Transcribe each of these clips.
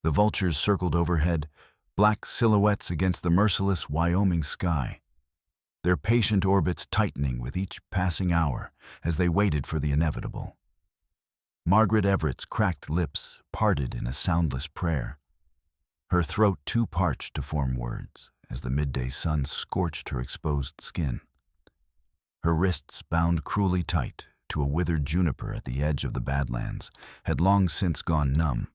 The vultures circled overhead, black silhouettes against the merciless Wyoming sky, their patient orbits tightening with each passing hour as they waited for the inevitable. Margaret Everett's cracked lips parted in a soundless prayer, her throat too parched to form words as the midday sun scorched her exposed skin. Her wrists, bound cruelly tight to a withered juniper at the edge of the Badlands, had long since gone numb.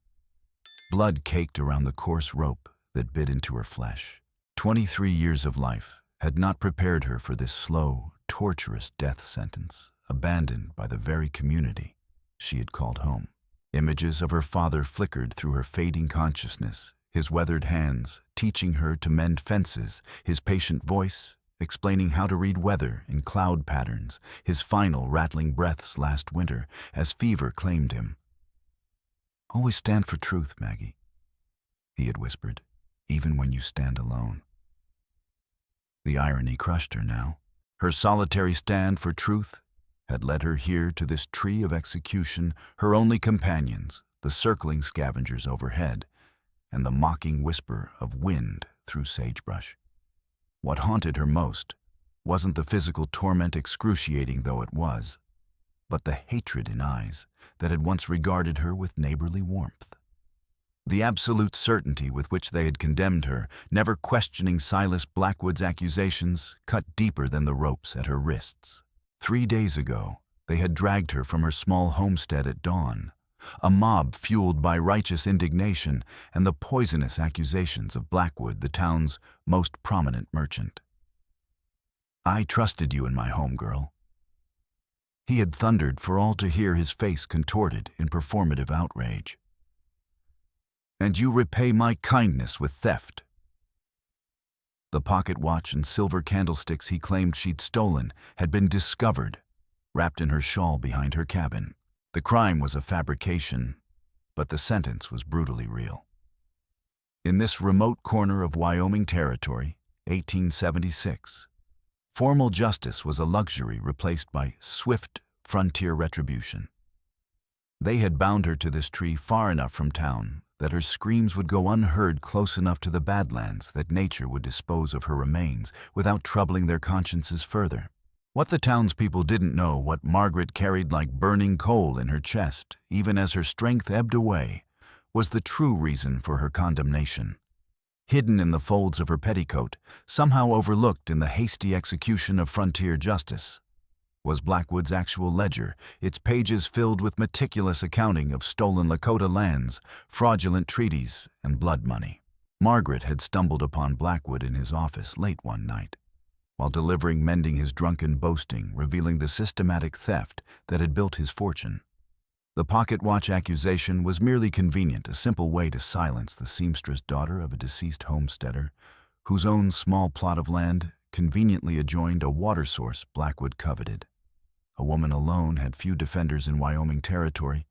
Blood caked around the coarse rope that bit into her flesh. 23 years of life had not prepared her for this slow, torturous death sentence, abandoned by the very community she had called home. Images of her father flickered through her fading consciousness, his weathered hands teaching her to mend fences, his patient voice explaining how to read weather in cloud patterns, his final rattling breaths last winter as fever claimed him. "Always stand for truth, Maggie," he had whispered, "even when you stand alone." The irony crushed her now. Her solitary stand for truth had led her here to this tree of execution, her only companions, the circling scavengers overhead, and the mocking whisper of wind through sagebrush. What haunted her most wasn't the physical torment, excruciating though it was, but the hatred in eyes that had once regarded her with neighborly warmth. The absolute certainty with which they had condemned her, never questioning Silas Blackwood's accusations, cut deeper than the ropes at her wrists. 3 days ago, they had dragged her from her small homestead at dawn, a mob fueled by righteous indignation and the poisonous accusations of Blackwood, the town's most prominent merchant. "I trusted you in my home, girl," he had thundered for all to hear, his face contorted in performative outrage. "And you repay my kindness with theft." The pocket watch and silver candlesticks he claimed she'd stolen had been discovered, wrapped in her shawl behind her cabin. The crime was a fabrication, but the sentence was brutally real. In this remote corner of Wyoming territory, 1876, formal justice was a luxury replaced by swift frontier retribution. They had bound her to this tree far enough from town that her screams would go unheard, close enough to the Badlands that nature would dispose of her remains without troubling their consciences further. What the townspeople didn't know, what Margaret carried like burning coal in her chest, even as her strength ebbed away, was the true reason for her condemnation. Hidden in the folds of her petticoat, somehow overlooked in the hasty execution of frontier justice, was Blackwood's actual ledger, its pages filled with meticulous accounting of stolen Lakota lands, fraudulent treaties, and blood money. Margaret had stumbled upon Blackwood in his office late one night, while delivering mending his drunken boasting, revealing the systematic theft that had built his fortune. The pocket watch accusation was merely convenient, a simple way to silence the seamstress daughter of a deceased homesteader, whose own small plot of land conveniently adjoined a water source Blackwood coveted. A woman alone had few defenders in Wyoming territory,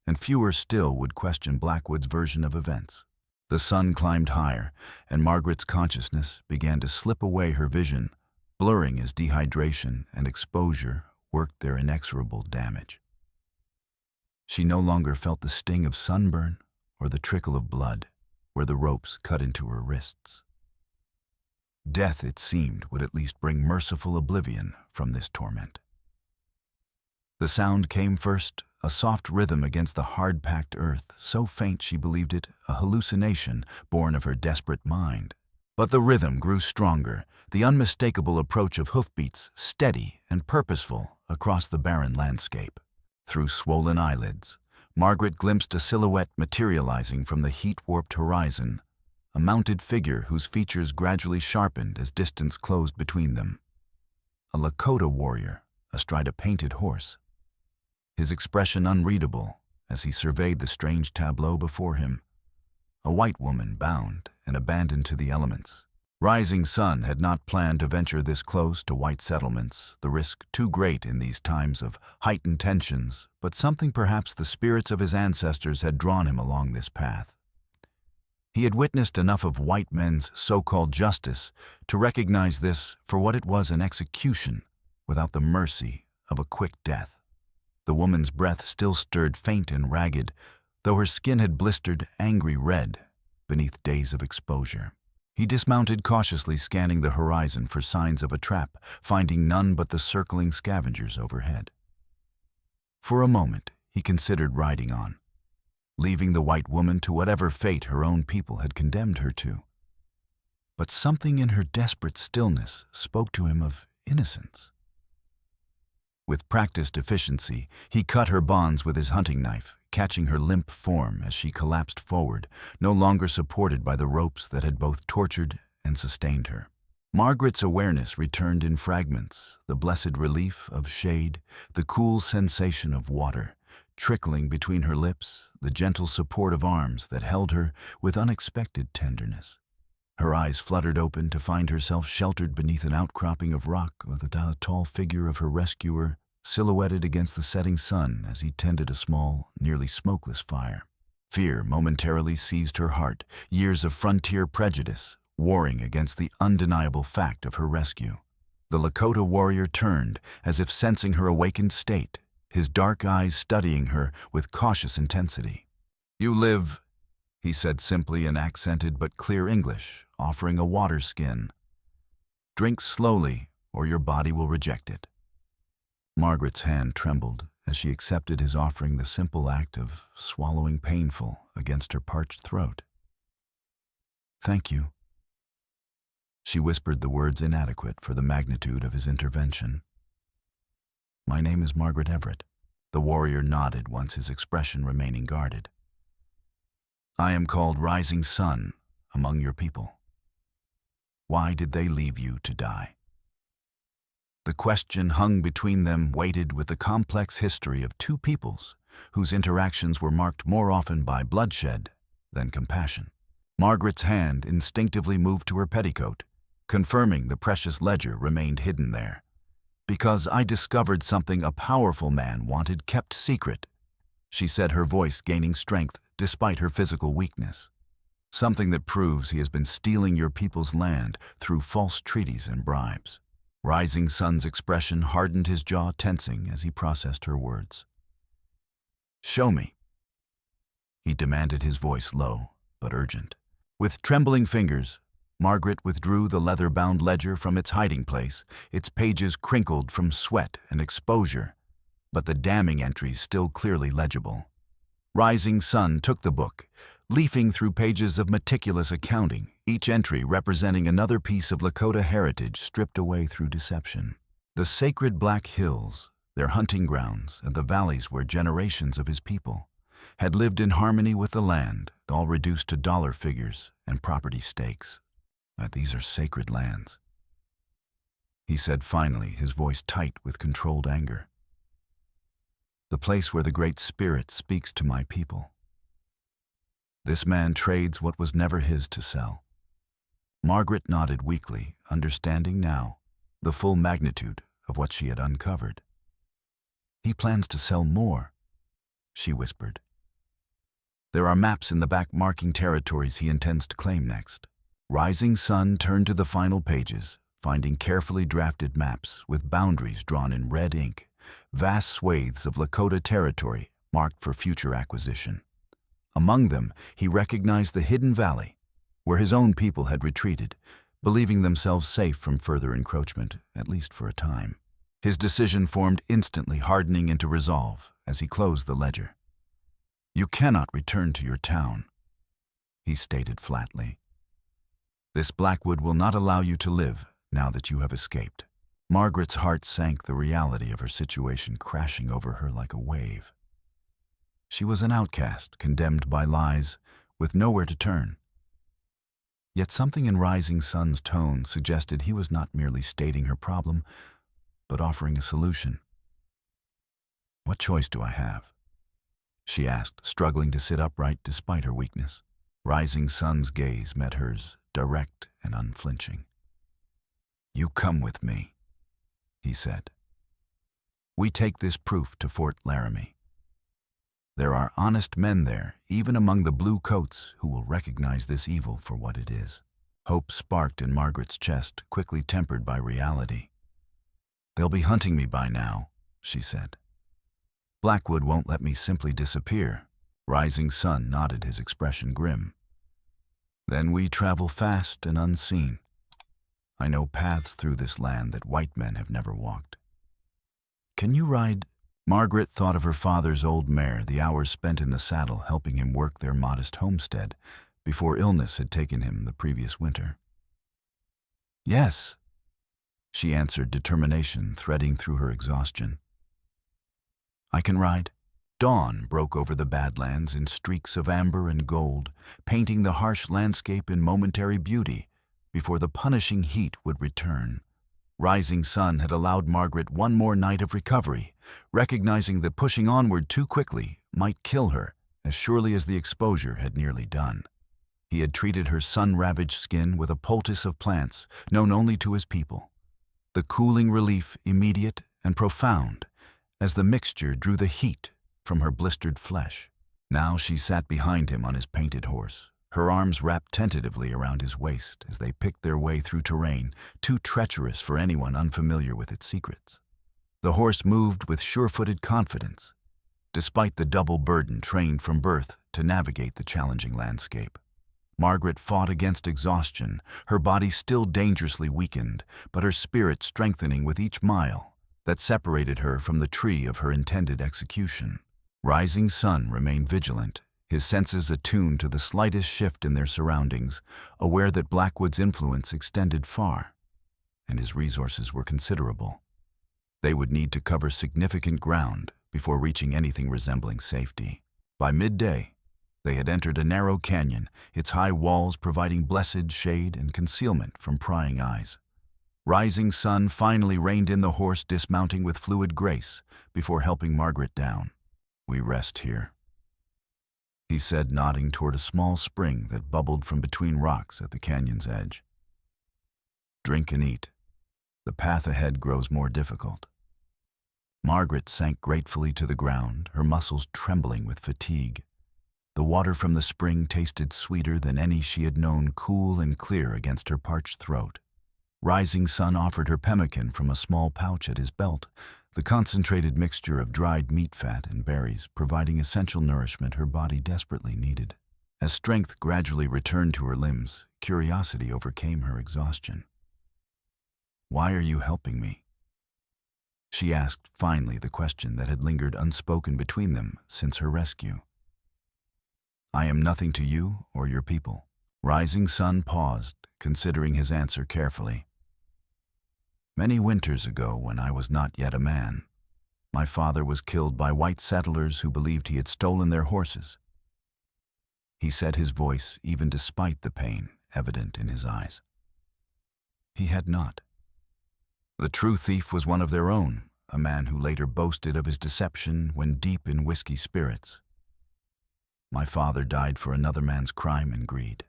and fewer still would question Blackwood's version of events. The sun climbed higher, and Margaret's consciousness began to slip away, her vision blurring as dehydration and exposure worked their inexorable damage. She no longer felt the sting of sunburn or the trickle of blood where the ropes cut into her wrists. Death, it seemed, would at least bring merciful oblivion from this torment. The sound came first, a soft rhythm against the hard-packed earth, so faint she believed it a hallucination born of her desperate mind. But the rhythm grew stronger, the unmistakable approach of hoofbeats steady and purposeful across the barren landscape. Through swollen eyelids, Margaret glimpsed a silhouette materializing from the heat-warped horizon, a mounted figure whose features gradually sharpened as distance closed between them. A Lakota warrior astride a painted horse, his expression unreadable as he surveyed the strange tableau before him. A white woman bound and abandoned to the elements. Rising Sun had not planned to venture this close to white settlements, the risk too great in these times of heightened tensions, but something, perhaps the spirits of his ancestors, had drawn him along this path. He had witnessed enough of white men's so-called justice to recognize this for what it was, an execution without the mercy of a quick death. The woman's breath still stirred faint and ragged, though her skin had blistered angry red beneath days of exposure. He dismounted cautiously, scanning the horizon for signs of a trap, finding none but the circling scavengers overhead. For a moment, he considered riding on, leaving the white woman to whatever fate her own people had condemned her to. But something in her desperate stillness spoke to him of innocence. With practiced efficiency, he cut her bonds with his hunting knife, catching her limp form as she collapsed forward, no longer supported by the ropes that had both tortured and sustained her. Margaret's awareness returned in fragments, the blessed relief of shade, the cool sensation of water, trickling between her lips, the gentle support of arms that held her with unexpected tenderness. Her eyes fluttered open to find herself sheltered beneath an outcropping of rock, with the tall figure of her rescuer silhouetted against the setting sun as he tended a small, nearly smokeless fire. Fear momentarily seized her heart, years of frontier prejudice warring against the undeniable fact of her rescue. The Lakota warrior turned, as if sensing her awakened state, his dark eyes studying her with cautious intensity. "You live," he said simply in accented but clear English, offering a water skin. "Drink slowly, or your body will reject it." Margaret's hand trembled as she accepted his offering, the simple act of swallowing painful against her parched throat. "Thank you." She whispered the words inadequate for the magnitude of his intervention. "My name is Margaret Everett." The warrior nodded, once his expression remaining guarded. "I am called Rising Sun among your people. Why did they leave you to die?" The question hung between them, weighted with the complex history of two peoples whose interactions were marked more often by bloodshed than compassion. Margaret's hand instinctively moved to her petticoat, confirming the precious ledger remained hidden there. "Because I discovered something a powerful man wanted kept secret," she said, her voice gaining strength despite her physical weakness. "Something that proves he has been stealing your people's land through false treaties and bribes." Rising Sun's expression hardened, his jaw tensing as he processed her words. "Show me," he demanded, his voice low but urgent. With trembling fingers, Margaret withdrew the leather-bound ledger from its hiding place, its pages crinkled from sweat and exposure, but the damning entries still clearly legible. Rising Sun took the book, leafing through pages of meticulous accounting, each entry representing another piece of Lakota heritage stripped away through deception. The sacred Black Hills, their hunting grounds, and the valleys where generations of his people had lived in harmony with the land, all reduced to dollar figures and property stakes. "These are sacred lands," he said finally, his voice tight with controlled anger. "The place where the Great Spirit speaks to my people. This man trades what was never his to sell." Margaret nodded weakly, understanding now the full magnitude of what she had uncovered. "He plans to sell more," she whispered. "There are maps in the back marking territories he intends to claim next." Rising Sun turned to the final pages, finding carefully drafted maps with boundaries drawn in red ink, vast swathes of Lakota territory marked for future acquisition. Among them, he recognized the hidden valley, where his own people had retreated, believing themselves safe from further encroachment, at least for a time. His decision formed instantly, hardening into resolve as he closed the ledger. "You cannot return to your town," he stated flatly. "This Blackwood will not allow you to live now that you have escaped." Margaret's heart sank, the reality of her situation crashing over her like a wave. She was an outcast, condemned by lies, with nowhere to turn. Yet something in Rising Sun's tone suggested he was not merely stating her problem, but offering a solution. "What choice do I have?" she asked, struggling to sit upright despite her weakness. Rising Sun's gaze met hers, direct and unflinching. "You come with me," he said. "We take this proof to Fort Laramie. There are honest men there, even among the blue coats, who will recognize this evil for what it is." Hope sparked in Margaret's chest, quickly tempered by reality. "They'll be hunting me by now," she said. "Blackwood won't let me simply disappear. Rising Sun nodded, his expression grim. Then we travel fast and unseen. I know paths through this land that white men have never walked. Can you ride? Margaret thought of her father's old mare, the hours spent in the saddle helping him work their modest homestead before illness had taken him the previous winter. Yes, she answered, determination threading through her exhaustion. I can ride. Dawn broke over the Badlands in streaks of amber and gold, painting the harsh landscape in momentary beauty before the punishing heat would return. Rising Sun had allowed Margaret one more night of recovery, recognizing that pushing onward too quickly might kill her as surely as the exposure had nearly done. He had treated her sun-ravaged skin with a poultice of plants known only to his people. The cooling relief immediate and profound as the mixture drew the heat from her blistered flesh. Now she sat behind him on his painted horse, her arms wrapped tentatively around his waist as they picked their way through terrain too treacherous for anyone unfamiliar with its secrets. The horse moved with sure-footed confidence, despite the double burden trained from birth to navigate the challenging landscape. Margaret fought against exhaustion, her body still dangerously weakened, but her spirit strengthening with each mile that separated her from the tree of her intended execution. Rising Sun remained vigilant, his senses attuned to the slightest shift in their surroundings, aware that Blackwood's influence extended far, and his resources were considerable. They would need to cover significant ground before reaching anything resembling safety. By midday, they had entered a narrow canyon, its high walls providing blessed shade and concealment from prying eyes. Rising Sun finally reined in the horse, dismounting with fluid grace before helping Margaret down. We rest here, he said, nodding toward a small spring that bubbled from between rocks at the canyon's edge. Drink and eat. The path ahead grows more difficult. Margaret sank gratefully to the ground, her muscles trembling with fatigue. The water from the spring tasted sweeter than any she had known, cool and clear against her parched throat. Rising Sun offered her pemmican from a small pouch at his belt, the concentrated mixture of dried meat fat and berries providing essential nourishment her body desperately needed. As strength gradually returned to her limbs, curiosity overcame her exhaustion. Why are you helping me? She asked finally, the question that had lingered unspoken between them since her rescue. I am nothing to you or your people. Rising Sun paused, considering his answer carefully. Many winters ago, when I was not yet a man, my father was killed by white settlers who believed he had stolen their horses. He said, his voice even despite the pain evident in his eyes. He had not. The true thief was one of their own, a man who later boasted of his deception when deep in whiskey spirits. My father died for another man's crime and greed.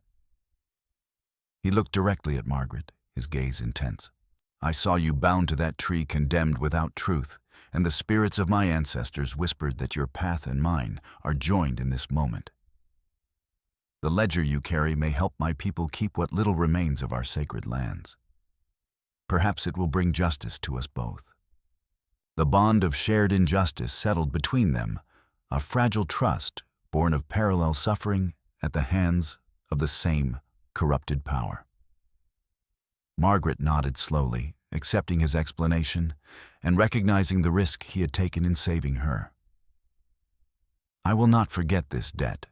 He looked directly at Margaret, his gaze intense. I saw you bound to that tree, condemned without truth, and the spirits of my ancestors whispered that your path and mine are joined in this moment. The ledger you carry may help my people keep what little remains of our sacred lands. Perhaps it will bring justice to us both. The bond of shared injustice settled between them, a fragile trust born of parallel suffering at the hands of the same corrupted power. Margaret nodded slowly, accepting his explanation and recognizing the risk he had taken in saving her. I will not forget this debt,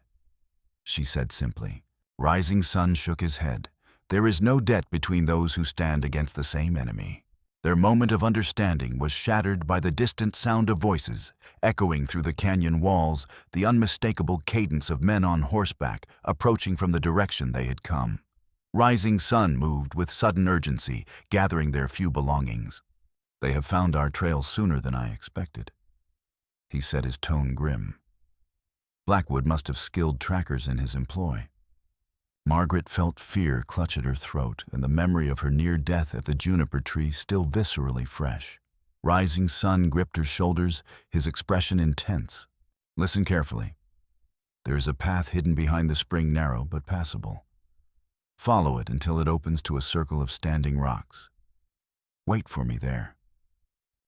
she said simply. Rising Sun shook his head. There is no debt between those who stand against the same enemy. Their moment of understanding was shattered by the distant sound of voices, echoing through the canyon walls, the unmistakable cadence of men on horseback approaching from the direction they had come. Rising Sun moved with sudden urgency, gathering their few belongings. They have found our trail sooner than I expected, he said, his tone grim. Blackwood must have skilled trackers in his employ. Margaret felt fear clutch at her throat, and the memory of her near death at the juniper tree still viscerally fresh. Rising Sun gripped her shoulders, his expression intense. Listen carefully. There is a path hidden behind the spring, narrow but passable. Follow it until it opens to a circle of standing rocks. Wait for me there.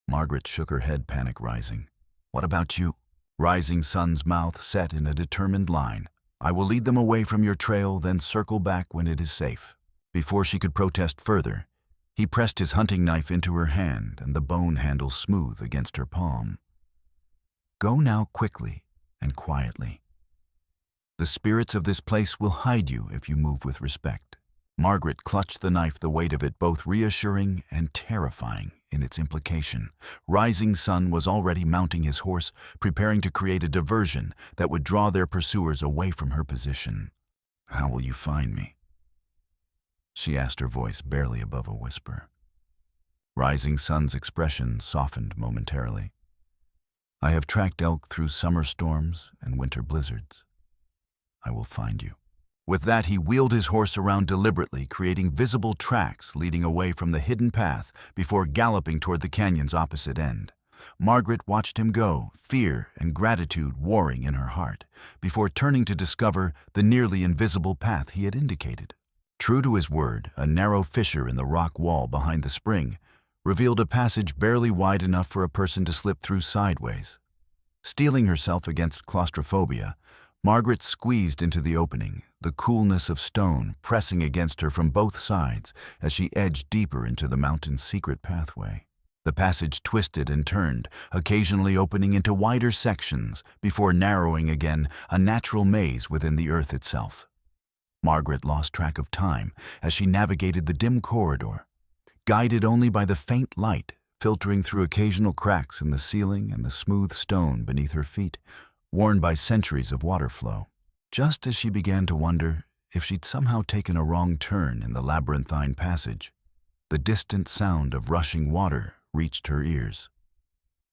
Margaret shook her head, panic rising. What about you? Rising Sun's mouth set in a determined line. I will lead them away from your trail, then circle back when it is safe. Before she could protest further, he pressed his hunting knife into her hand and the bone handle smooth against her palm. Go now quickly and quietly. The spirits of this place will hide you if you move with respect. Margaret clutched the knife, the weight of it both reassuring and terrifying in its implication. Rising Sun was already mounting his horse, preparing to create a diversion that would draw their pursuers away from her position. How will you find me? She asked, her voice barely above a whisper. Rising Sun's expression softened momentarily. I have tracked elk through summer storms and winter blizzards. I will find you. With that, he wheeled his horse around deliberately, creating visible tracks leading away from the hidden path before galloping toward the canyon's opposite end. Margaret watched him go, fear and gratitude warring in her heart, before turning to discover the nearly invisible path he had indicated. True to his word, a narrow fissure in the rock wall behind the spring revealed a passage barely wide enough for a person to slip through sideways. Steeling herself against claustrophobia, Margaret squeezed into the opening, the coolness of stone pressing against her from both sides as she edged deeper into the mountain's secret pathway. The passage twisted and turned, occasionally opening into wider sections before narrowing again, a natural maze within the earth itself. Margaret lost track of time as she navigated the dim corridor, guided only by the faint light filtering through occasional cracks in the ceiling and the smooth stone beneath her feet, worn by centuries of water flow. Just as she began to wonder if she'd somehow taken a wrong turn in the labyrinthine passage, the distant sound of rushing water reached her ears.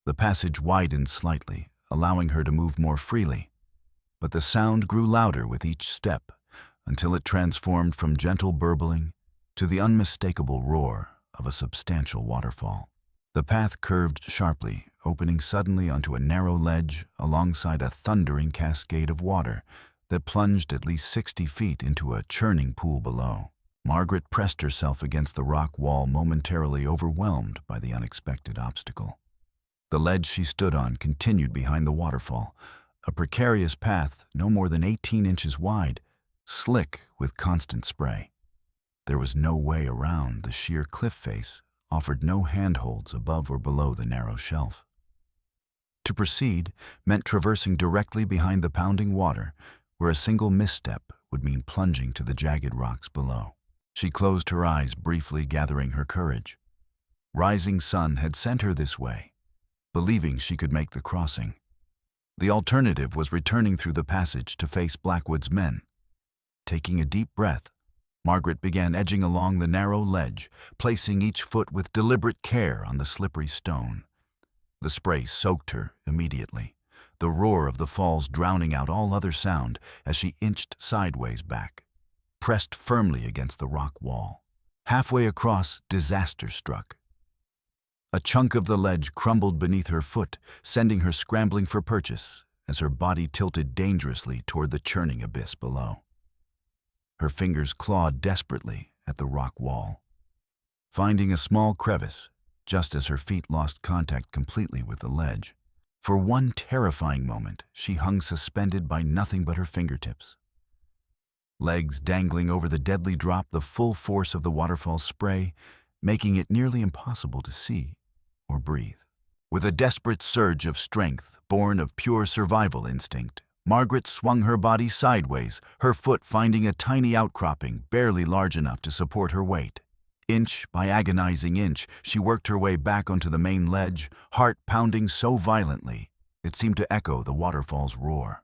The passage widened slightly, allowing her to move more freely, but the sound grew louder with each step until it transformed from gentle burbling to the unmistakable roar of a substantial waterfall. The path curved sharply, opening suddenly onto a narrow ledge alongside a thundering cascade of water that plunged at least 60 feet into a churning pool below. Margaret pressed herself against the rock wall, momentarily overwhelmed by the unexpected obstacle. The ledge she stood on continued behind the waterfall, a precarious path no more than 18 inches wide, slick with constant spray. There was no way around the sheer cliff face, offered no handholds above or below the narrow shelf. To proceed meant traversing directly behind the pounding water, where a single misstep would mean plunging to the jagged rocks below. She closed her eyes briefly, gathering her courage. Rising Sun had sent her this way, believing she could make the crossing. The alternative was returning through the passage to face Blackwood's men. Taking a deep breath, Margaret began edging along the narrow ledge, placing each foot with deliberate care on the slippery stone. The spray soaked her immediately, the roar of the falls drowning out all other sound as she inched sideways back, pressed firmly against the rock wall. Halfway across, disaster struck. A chunk of the ledge crumbled beneath her foot, sending her scrambling for purchase as her body tilted dangerously toward the churning abyss below. Her fingers clawed desperately at the rock wall, finding a small crevice just as her feet lost contact completely with the ledge. For one terrifying moment, she hung suspended by nothing but her fingertips. Legs dangling over the deadly drop, the full force of the waterfall's spray, making it nearly impossible to see or breathe. With a desperate surge of strength, born of pure survival instinct, Margaret swung her body sideways, her foot finding a tiny outcropping barely large enough to support her weight. Inch by agonizing inch, she worked her way back onto the main ledge, heart pounding so violently it seemed to echo the waterfall's roar.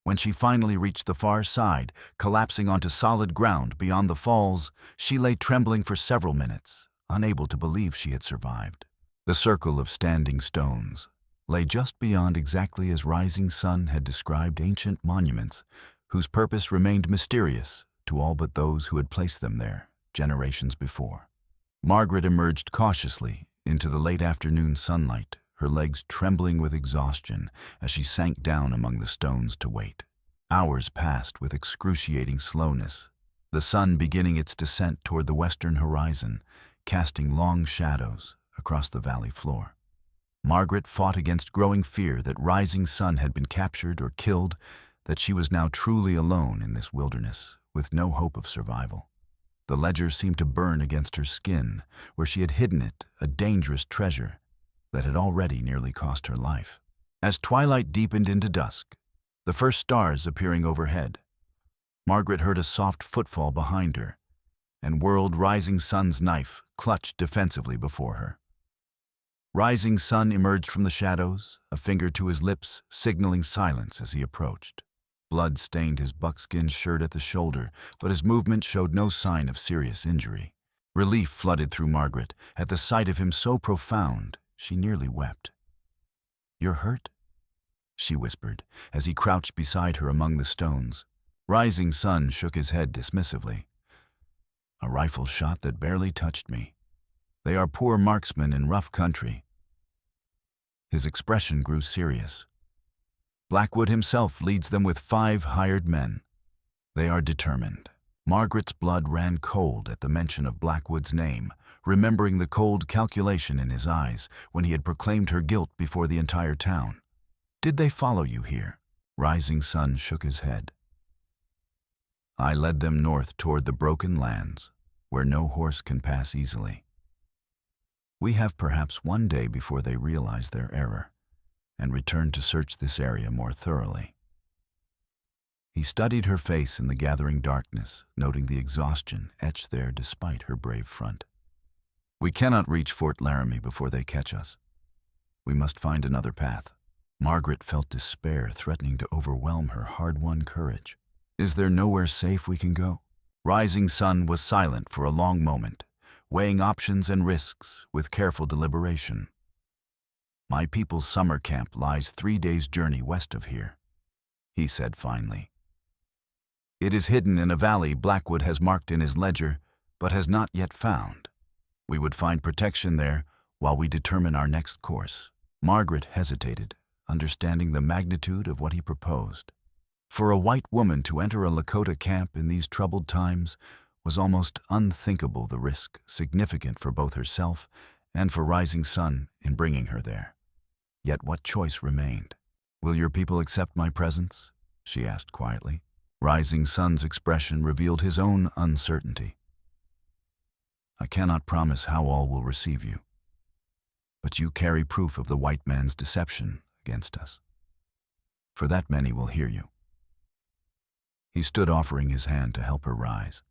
When she finally reached the far side, collapsing onto solid ground beyond the falls, she lay trembling for several minutes, unable to believe she had survived. The circle of standing stones lay just beyond exactly as Rising Sun had described ancient monuments, whose purpose remained mysterious to all but those who had placed them there generations before. Margaret emerged cautiously into the late afternoon sunlight, her legs trembling with exhaustion as she sank down among the stones to wait. Hours passed with excruciating slowness, the sun beginning its descent toward the western horizon, casting long shadows across the valley floor. Margaret fought against growing fear that Rising Sun had been captured or killed, that she was now truly alone in this wilderness, with no hope of survival. The ledger seemed to burn against her skin, where she had hidden it, a dangerous treasure that had already nearly cost her life. As twilight deepened into dusk, the first stars appearing overhead, Margaret heard a soft footfall behind her, and whirled Rising Sun's knife clutched defensively before her. Rising Sun emerged from the shadows, a finger to his lips, signaling silence as he approached. Blood stained his buckskin shirt at the shoulder, but his movement showed no sign of serious injury. Relief flooded through Margaret. At the sight of him so profound, she nearly wept. "You're hurt?" she whispered, as he crouched beside her among the stones. Rising Sun shook his head dismissively. "A rifle shot that barely touched me. They are poor marksmen in rough country." His expression grew serious. "Blackwood himself leads them with 5 hired men. They are determined." Margaret's blood ran cold at the mention of Blackwood's name, remembering the cold calculation in his eyes when he had proclaimed her guilt before the entire town. "Did they follow you here?" Rising Sun shook his head. "I led them north toward the broken lands, where no horse can pass easily. We have perhaps one day before they realize their error and return to search this area more thoroughly." He studied her face in the gathering darkness, noting the exhaustion etched there despite her brave front. "We cannot reach Fort Laramie before they catch us. We must find another path." Margaret felt despair threatening to overwhelm her hard-won courage. "Is there nowhere safe we can go?" Rising Sun was silent for a long moment, weighing options and risks with careful deliberation. "My people's summer camp lies 3 days' journey west of here," he said finally. "It is hidden in a valley Blackwood has marked in his ledger, but has not yet found. We would find protection there while we determine our next course." Margaret hesitated, understanding the magnitude of what he proposed. For a white woman to enter a Lakota camp in these troubled times was almost unthinkable, the risk significant for both herself and for Rising Sun in bringing her there. Yet what choice remained? "Will your people accept my presence?" she asked quietly. Rising Sun's expression revealed his own uncertainty. "I cannot promise how all will receive you, but you carry proof of the white man's deception against us. For that many will hear you." He stood, offering his hand to help her rise.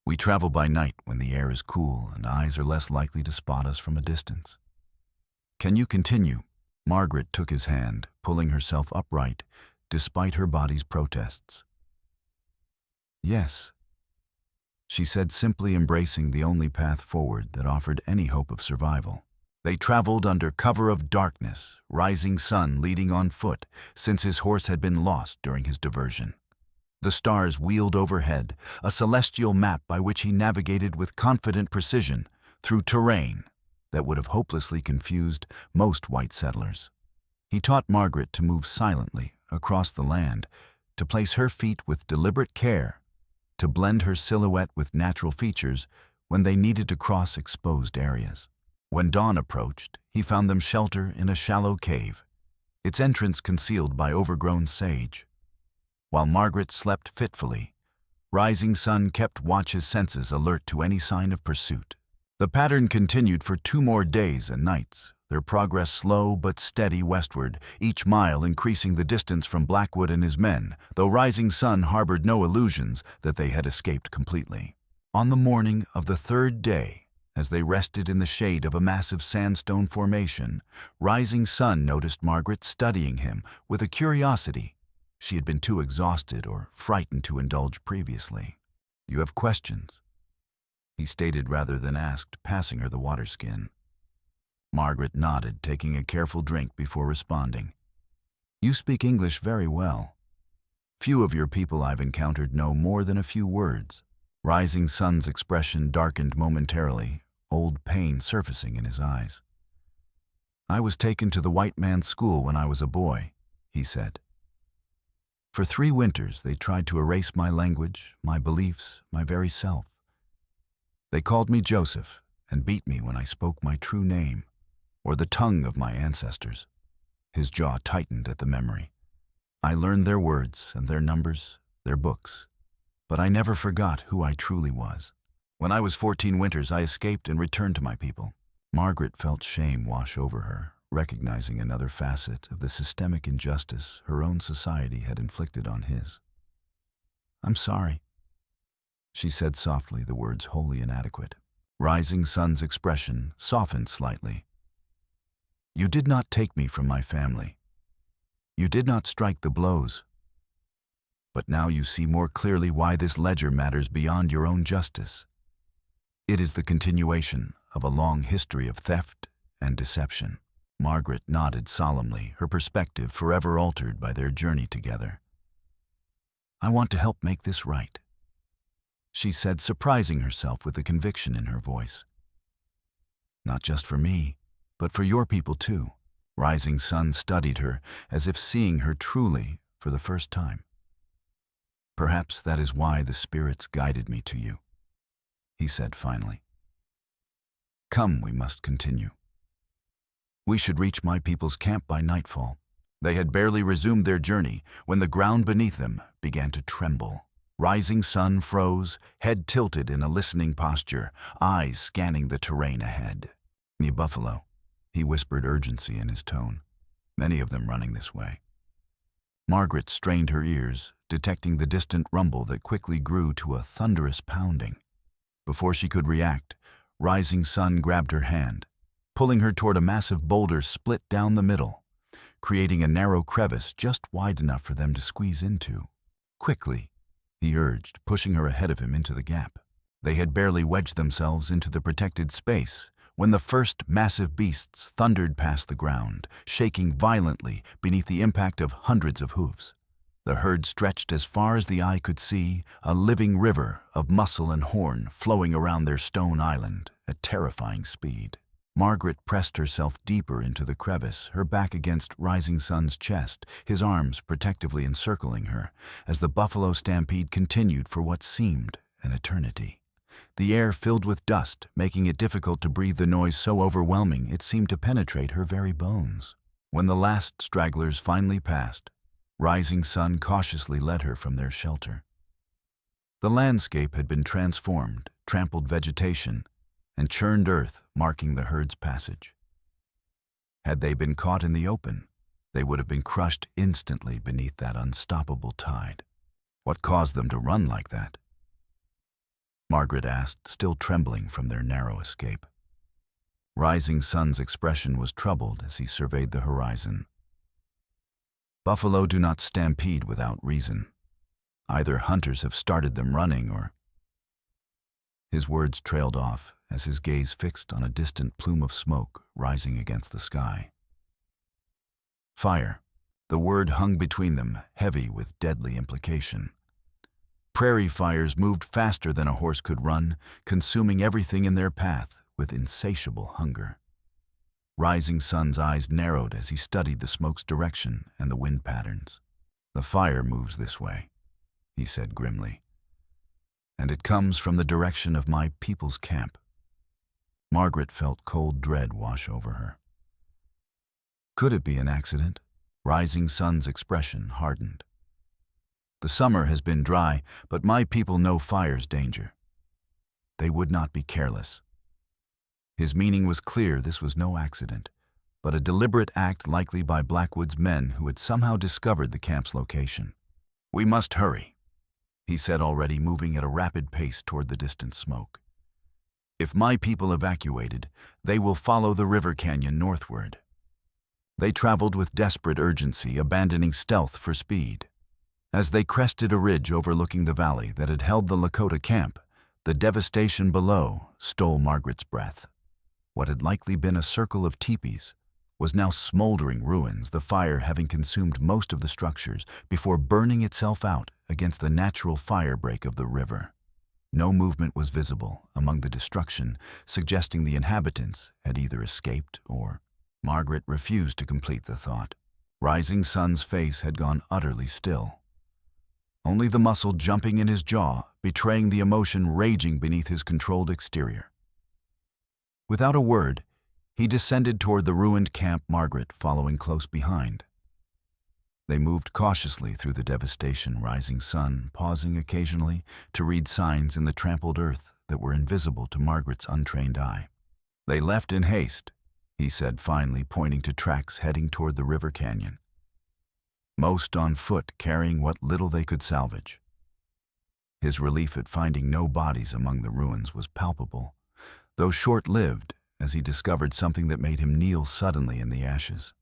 "We travel by night when the air is cool and eyes are less likely to spot us from a distance. Can you continue?" Margaret took his hand, pulling herself upright despite her body's protests. "Yes," she said, simply embracing the only path forward that offered any hope of survival. They traveled under cover of darkness, Rising Sun leading on foot since his horse had been lost during his diversion. The stars wheeled overhead, a celestial map by which he navigated with confident precision through terrain that would have hopelessly confused most white settlers. He taught Margaret to move silently across the land, to place her feet with deliberate care, to blend her silhouette with natural features when they needed to cross exposed areas. When dawn approached, he found them shelter in a shallow cave, its entrance concealed by overgrown sage. While Margaret slept fitfully, Rising Sun kept watch, his senses alert to any sign of pursuit. The pattern continued for 2 more days and nights, their progress slow but steady westward, each mile increasing the distance from Blackwood and his men, though Rising Sun harbored no illusions that they had escaped completely. On the morning of the 3rd day, as they rested in the shade of a massive sandstone formation, Rising Sun noticed Margaret studying him with a curiosity she had been too exhausted or frightened to indulge previously. "You have questions?" he stated rather than asked, passing her the water skin. Margaret nodded, taking a careful drink before responding. "You speak English very well. Few of your people I've encountered know more than a few words." Rising Sun's expression darkened momentarily, old pain surfacing in his eyes. "I was taken to the white man's school when I was a boy," he said. "For 3 winters they tried to erase my language, my beliefs, my very self. They called me Joseph and beat me when I spoke my true name, or the tongue of my ancestors. His jaw tightened at the memory. I learned their words and their numbers, their books, but I never forgot who I truly was. When I was 14 winters, I escaped and returned to my people. Margaret felt shame wash over her, recognizing another facet of the systemic injustice her own society had inflicted on his. "I'm sorry," she said softly, the words wholly inadequate. Rising Sun's expression softened slightly. "You did not take me from my family. You did not strike the blows. But now you see more clearly why this ledger matters beyond your own justice. It is the continuation of a long history of theft and deception." Margaret nodded solemnly, her perspective forever altered by their journey together. "I want to help make this right," she said, surprising herself with the conviction in her voice. "Not just for me, but for your people too." Rising Sun studied her as if seeing her truly for the first time. "Perhaps that is why the spirits guided me to you," he said finally. "Come, we must continue. We should reach my people's camp by nightfall." They had barely resumed their journey when the ground beneath them began to tremble. Rising Sun froze, head tilted in a listening posture, eyes scanning the terrain ahead. "Me buffalo," he whispered, urgency in his tone. "Many of them running this way." Margaret strained her ears, detecting the distant rumble that quickly grew to a thunderous pounding. Before she could react, Rising Sun grabbed her hand, pulling her toward a massive boulder split down the middle, creating a narrow crevice just wide enough for them to squeeze into. "Quickly," he urged, pushing her ahead of him into the gap. They had barely wedged themselves into the protected space when the first massive beasts thundered past the ground, shaking violently beneath the impact of hundreds of hooves. The herd stretched as far as the eye could see, a living river of muscle and horn flowing around their stone island at terrifying speed. Margaret pressed herself deeper into the crevice, her back against Rising Sun's chest, his arms protectively encircling her, as the buffalo stampede continued for what seemed an eternity. The air filled with dust, making it difficult to breathe, the noise so overwhelming it seemed to penetrate her very bones. When the last stragglers finally passed, Rising Sun cautiously led her from their shelter. The landscape had been transformed, trampled vegetation, and churned earth marking the herd's passage. Had they been caught in the open, they would have been crushed instantly beneath that unstoppable tide. "What caused them to run like that?" Margaret asked, still trembling from their narrow escape. Rising Sun's expression was troubled as he surveyed the horizon. "Buffalo do not stampede without reason. Either hunters have started them running or—" His words trailed off as his gaze fixed on a distant plume of smoke rising against the sky. "Fire." The word hung between them, heavy with deadly implication. Prairie fires moved faster than a horse could run, consuming everything in their path with insatiable hunger. Rising Sun's eyes narrowed as he studied the smoke's direction and the wind patterns. "The fire moves this way," he said grimly, "and it comes from the direction of my people's camp." Margaret felt cold dread wash over her. Could it be an accident? Rising Sun's expression hardened. "The summer has been dry, but my people know fire's danger. They would not be careless." His meaning was clear. This was no accident, but a deliberate act likely by Blackwood's men who had somehow discovered the camp's location. "We must hurry," he said, already moving at a rapid pace toward the distant smoke. "If my people evacuated, they will follow the river canyon northward." They traveled with desperate urgency, abandoning stealth for speed. As they crested a ridge overlooking the valley that had held the Lakota camp, the devastation below stole Margaret's breath. What had likely been a circle of teepees was now smoldering ruins, the fire having consumed most of the structures before burning itself out against the natural firebreak of the river. No movement was visible among the destruction, suggesting the inhabitants had either escaped or— Margaret refused to complete the thought. Rising Sun's face had gone utterly still. Only the muscle jumping in his jaw, betraying the emotion raging beneath his controlled exterior. Without a word, He descended toward the ruined camp, Margaret following close behind. They moved cautiously through the devastation, rising sun, pausing occasionally to read signs in the trampled earth that were invisible to Margaret's untrained eye. They left in haste, he said finally, pointing to tracks heading toward the river canyon. Most on foot, carrying what little they could salvage. His relief at finding no bodies among the ruins was palpable, though short-lived, as he discovered something that made him kneel suddenly in the ashes.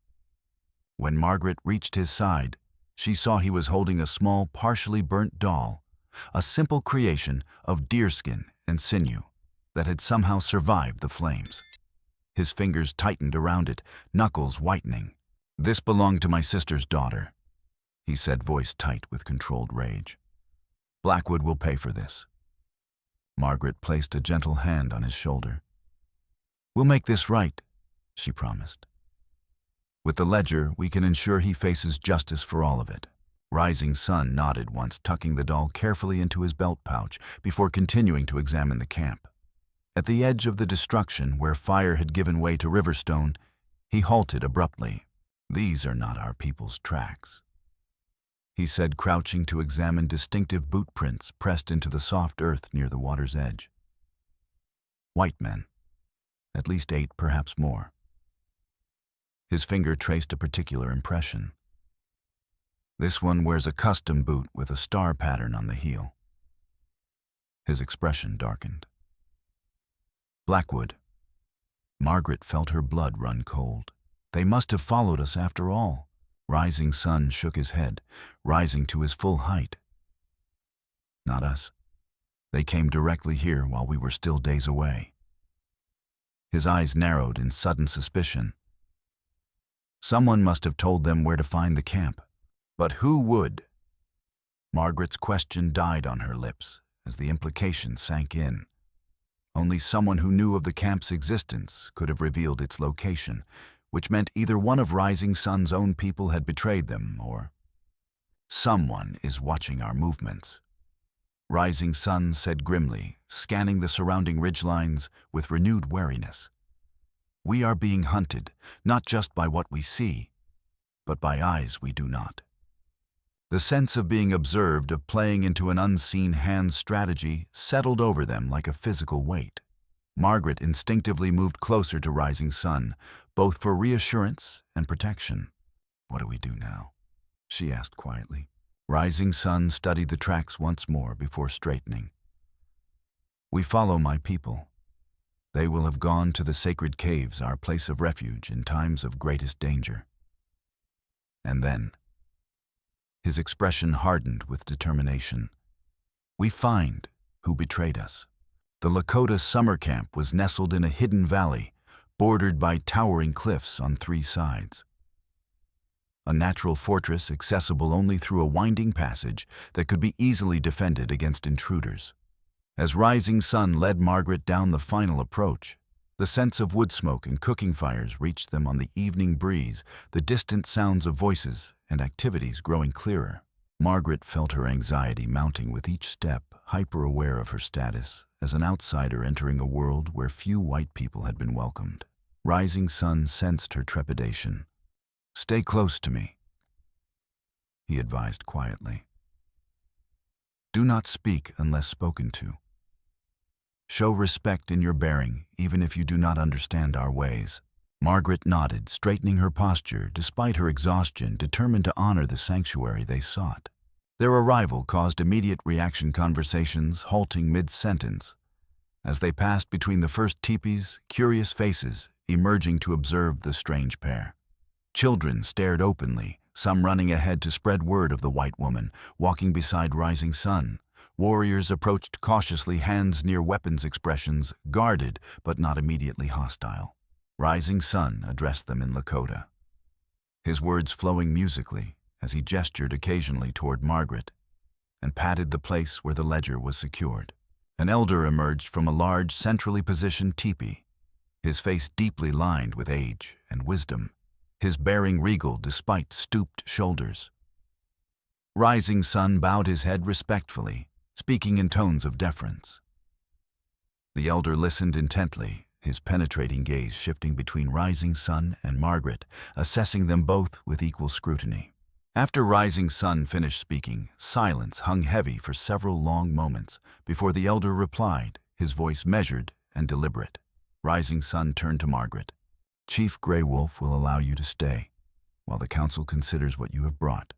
When Margaret reached his side, she saw he was holding a small, partially burnt doll, a simple creation of deerskin and sinew that had somehow survived the flames. His fingers tightened around it, knuckles whitening. "This belonged to my sister's daughter," he said, voice tight with controlled rage. "Blackwood will pay for this." Margaret placed a gentle hand on his shoulder. "We'll make this right," she promised. "With the ledger, we can ensure he faces justice for all of it." Rising Sun nodded once, tucking the doll carefully into his belt pouch before continuing to examine the camp. At the edge of the destruction, where fire had given way to riverstone, he halted abruptly. "These are not our people's tracks," he said, crouching to examine distinctive boot prints pressed into the soft earth near the water's edge. "White men. At least 8, perhaps more." His finger traced a particular impression. "This one wears a custom boot with a star pattern on the heel." His expression darkened. "Blackwood." Margaret felt her blood run cold. "They must have followed us after all." Rising Sun shook his head, rising to his full height. "Not us. They came directly here while we were still days away." His eyes narrowed in sudden suspicion. Someone must have told them where to find the camp. But who would? Margaret's question died on her lips as the implication sank in. Only someone who knew of the camp's existence could have revealed its location, which meant either one of Rising Sun's own people had betrayed them, or someone is watching our movements. Rising Sun said grimly, scanning the surrounding ridgelines with renewed wariness. "We are being hunted, not just by what we see, but by eyes we do not." The sense of being observed, of playing into an unseen hand's strategy, settled over them like a physical weight. Margaret instinctively moved closer to Rising Sun, both for reassurance and protection. "What do we do now?" she asked quietly. Rising Sun studied the tracks once more before straightening. "We follow my people. They will have gone to the sacred caves, our place of refuge in times of greatest danger. And then," his expression hardened with determination, "we find who betrayed us." The Lakota summer camp was nestled in a hidden valley, bordered by towering cliffs on 3 sides. A natural fortress accessible only through a winding passage that could be easily defended against intruders. As Rising Sun led Margaret down the final approach, the sense of wood smoke and cooking fires reached them on the evening breeze, the distant sounds of voices and activities growing clearer. Margaret felt her anxiety mounting with each step, hyper-aware of her status as an outsider entering a world where few white people had been welcomed. Rising Sun sensed her trepidation. "Stay close to me," he advised quietly. "Do not speak unless spoken to. Show respect in your bearing, even if you do not understand our ways." Margaret nodded, straightening her posture despite her exhaustion, determined to honor the sanctuary they sought. Their arrival caused immediate reaction conversations, halting mid-sentence. As they passed between the first teepees, curious faces emerging to observe the strange pair. Children stared openly, some running ahead to spread word of the white woman, walking beside Rising Sun. Warriors approached cautiously, hands near weapons expressions, guarded but not immediately hostile. Rising Sun addressed them in Lakota, his words flowing musically as he gestured occasionally toward Margaret and patted the place where the ledger was secured. An elder emerged from a large, centrally positioned teepee, his face deeply lined with age and wisdom, his bearing regal despite stooped shoulders. Rising Sun bowed his head respectfully, speaking in tones of deference. The elder listened intently, his penetrating gaze shifting between Rising Sun and Margaret, assessing them both with equal scrutiny. After Rising Sun finished speaking, silence hung heavy for several long moments before the elder replied, his voice measured and deliberate. Rising Sun turned to Margaret. "Chief Grey Wolf will allow you to stay, while the council considers what you have brought.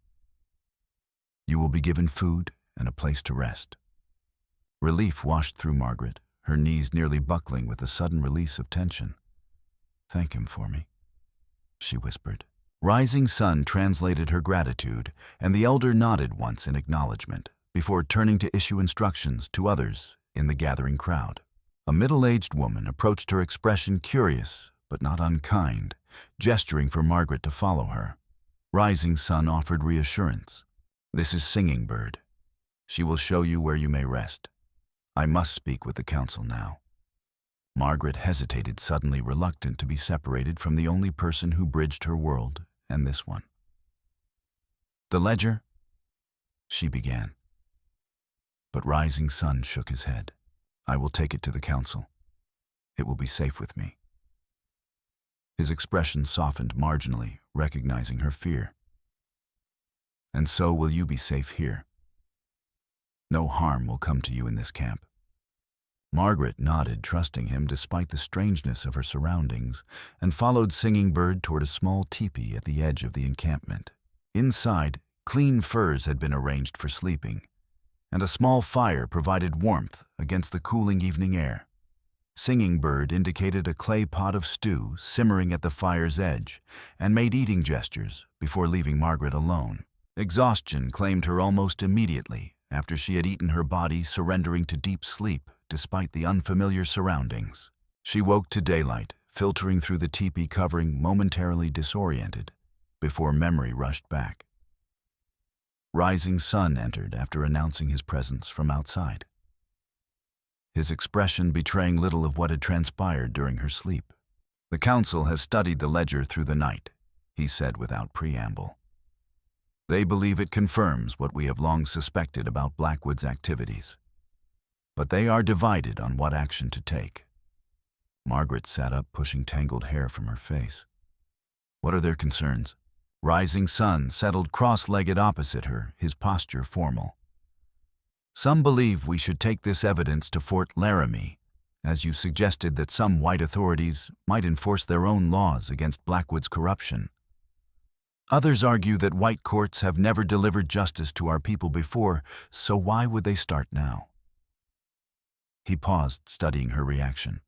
You will be given food and a place to rest." Relief washed through Margaret, her knees nearly buckling with the sudden release of tension. "Thank him for me," she whispered. Rising Sun translated her gratitude, and the elder nodded once in acknowledgement, before turning to issue instructions to others in the gathering crowd. A middle-aged woman approached her, expression curious but not unkind, gesturing for Margaret to follow her. Rising Sun offered reassurance. "This is Singing Bird. She will show you where you may rest. I must speak with the council now." Margaret hesitated, suddenly reluctant to be separated from the only person who bridged her world and this one. "The ledger?" she began. But Rising Sun shook his head. "I will take it to the council. It will be safe with me." His expression softened marginally, recognizing her fear. "And so will you be safe here. No harm will come to you in this camp." Margaret nodded, trusting him despite the strangeness of her surroundings, and followed Singing Bird toward a small teepee at the edge of the encampment. Inside, clean furs had been arranged for sleeping, and a small fire provided warmth against the cooling evening air. Singing Bird indicated a clay pot of stew simmering at the fire's edge and made eating gestures before leaving Margaret alone. Exhaustion claimed her almost immediately after she had eaten, her body surrendering to deep sleep despite the unfamiliar surroundings. She woke to daylight, filtering through the teepee covering, momentarily disoriented, before memory rushed back. Rising Sun entered after announcing his presence from outside, his expression betraying little of what had transpired during her sleep. "The council has studied the ledger through the night," he said without preamble. "They believe it confirms what we have long suspected about Blackwood's activities. But they are divided on what action to take." Margaret sat up, pushing tangled hair from her face. "What are their concerns?" Rising Sun settled cross-legged opposite her, his posture formal. "Some believe we should take this evidence to Fort Laramie, as you suggested that some white authorities might enforce their own laws against Blackwood's corruption. Others argue that white courts have never delivered justice to our people before, so why would they start now?" He paused, studying her reaction.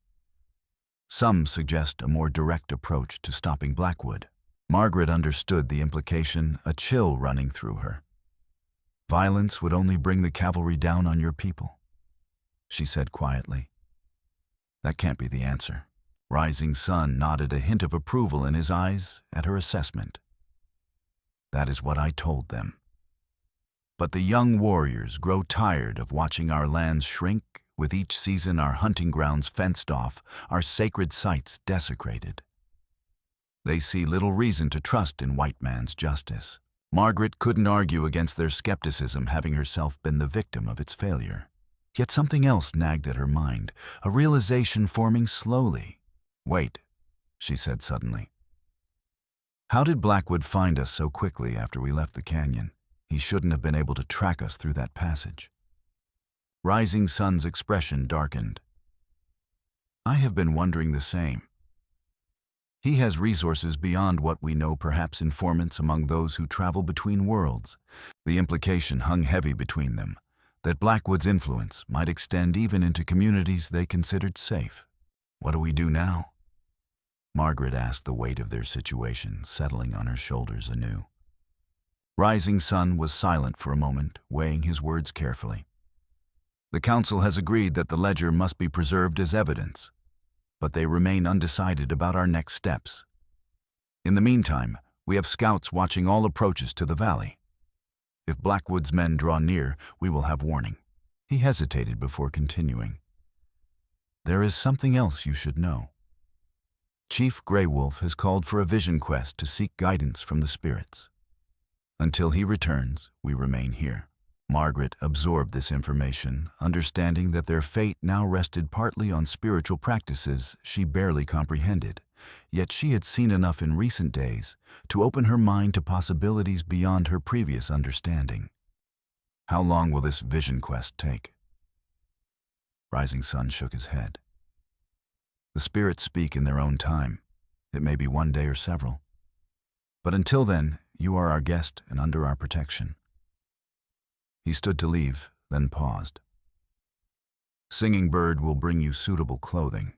"Some suggest a more direct approach to stopping Blackwood." Margaret understood the implication, a chill running through her. "Violence would only bring the cavalry down on your people," she said quietly. "That can't be the answer." Rising Sun nodded, a hint of approval in his eyes at her assessment. "That is what I told them. But the young warriors grow tired of watching our lands shrink, with each season our hunting grounds fenced off, our sacred sites desecrated. They see little reason to trust in white man's justice." Margaret couldn't argue against their skepticism, having herself been the victim of its failure. Yet something else nagged at her mind, a realization forming slowly. "Wait," she said suddenly. "How did Blackwood find us so quickly after we left the canyon? He shouldn't have been able to track us through that passage." Rising Sun's expression darkened. "I have been wondering the same. He has resources beyond what we know, perhaps informants among those who travel between worlds." The implication hung heavy between them, that Blackwood's influence might extend even into communities they considered safe. "What do we do now?" Margaret asked, the weight of their situation settling on her shoulders anew. Rising Sun was silent for a moment, weighing his words carefully. "The council has agreed that the ledger must be preserved as evidence, but they remain undecided about our next steps. In the meantime, we have scouts watching all approaches to the valley. If Blackwood's men draw near, we will have warning." He hesitated before continuing. "There is something else you should know. Chief Grey Wolf has called for a vision quest to seek guidance from the spirits. Until he returns, we remain here." Margaret absorbed this information, understanding that their fate now rested partly on spiritual practices she barely comprehended. Yet she had seen enough in recent days to open her mind to possibilities beyond her previous understanding. How long will this vision quest take? Rising Sun shook his head. The spirits speak in their own time. It may be one day or several. But until then, you are our guest and under our protection. He stood to leave, then paused. Singing Bird will bring you suitable clothing.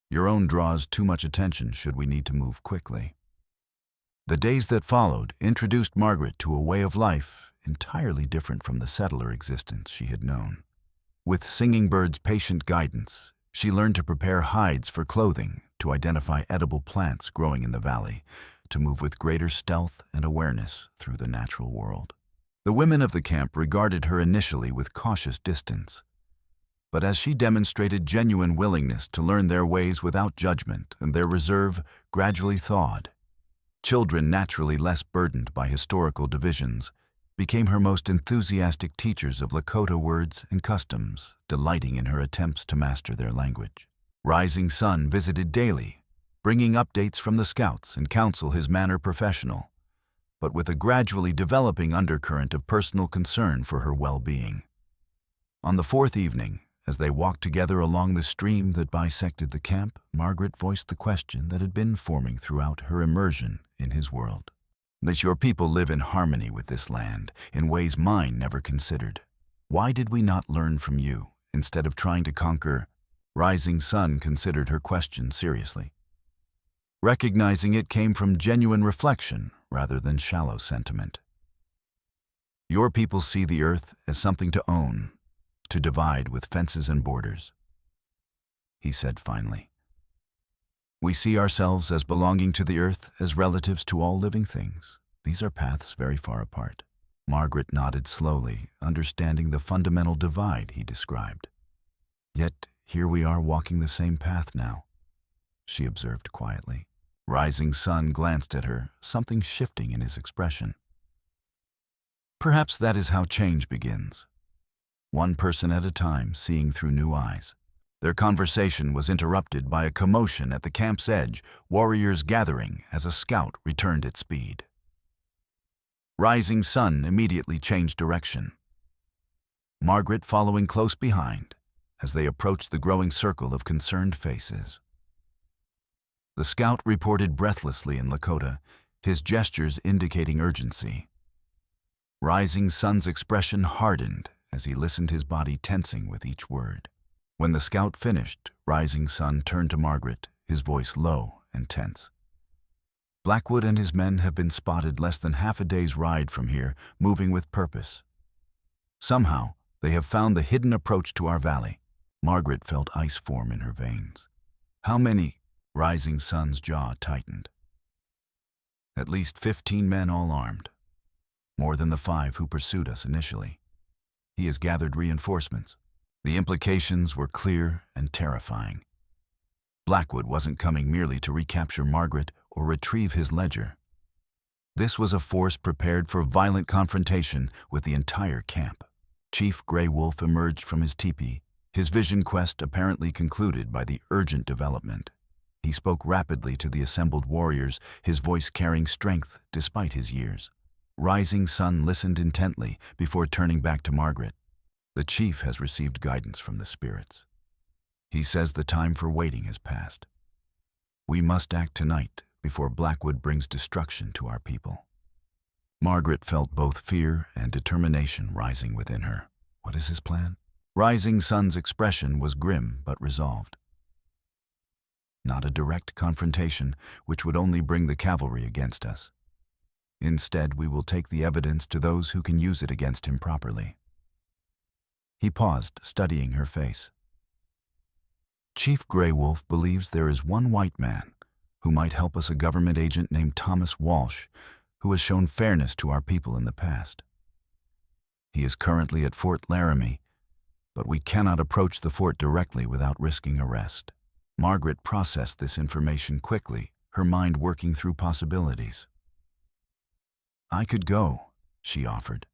Your own draws too much attention should we need to move quickly. The days that followed introduced Margaret to a way of life entirely different from the settler existence she had known. With Singing Bird's patient guidance, she learned to prepare hides for clothing, to identify edible plants growing in the valley, to move with greater stealth and awareness through the natural world. The women of the camp regarded her initially with cautious distance, but as she demonstrated genuine willingness to learn their ways without judgment and their reserve gradually thawed, children naturally less burdened by historical divisions became her most enthusiastic teachers of Lakota words and customs, delighting in her attempts to master their language. Rising Sun visited daily, bringing updates from the scouts and counsel his manner professional, but with a gradually developing undercurrent of personal concern for her well-being. On the fourth evening, as they walked together along the stream that bisected the camp, Margaret voiced the question that had been forming throughout her immersion in his world. That your people live in harmony with this land, in ways mine never considered. Why did we not learn from you, instead of trying to conquer? Rising Sun considered her question seriously, recognizing it came from genuine reflection rather than shallow sentiment. Your people see the earth as something to own, to divide with fences and borders, he said finally. We see ourselves as belonging to the earth as relatives to all living things. These are paths very far apart. Margaret nodded slowly, understanding the fundamental divide he described. Yet here we are walking the same path now, she observed quietly. Rising Sun glanced at her, something shifting in his expression. Perhaps that is how change begins. One person at a time, seeing through new eyes. Their conversation was interrupted by a commotion at the camp's edge, warriors gathering as a scout returned at speed. Rising Sun immediately changed direction, Margaret following close behind as they approached the growing circle of concerned faces. The scout reported breathlessly in Lakota, his gestures indicating urgency. Rising Sun's expression hardened as he listened, his body tensing with each word. When the scout finished, Rising Sun turned to Margaret, his voice low and tense. Blackwood and his men have been spotted less than half a day's ride from here, moving with purpose. Somehow, they have found the hidden approach to our valley. Margaret felt ice form in her veins. How many? Rising Sun's jaw tightened. At least 15 men, all armed. More than the 5 who pursued us initially. He has gathered reinforcements. The implications were clear and terrifying. Blackwood wasn't coming merely to recapture Margaret or retrieve his ledger. This was a force prepared for violent confrontation with the entire camp. Chief Gray Wolf emerged from his teepee, his vision quest apparently concluded by the urgent development. He spoke rapidly to the assembled warriors, his voice carrying strength despite his years. Rising Sun listened intently before turning back to Margaret. The chief has received guidance from the spirits. He says the time for waiting has passed. We must act tonight before Blackwood brings destruction to our people. Margaret felt both fear and determination rising within her. What is his plan? Rising Sun's expression was grim but resolved. Not a direct confrontation, which would only bring the cavalry against us. Instead, we will take the evidence to those who can use it against him properly. He paused, studying her face. Chief Gray Wolf believes there is one white man who might help us, a government agent named Thomas Walsh, who has shown fairness to our people in the past. He is currently at Fort Laramie, but we cannot approach the fort directly without risking arrest. Margaret processed this information quickly, her mind working through possibilities. I could go, she offered.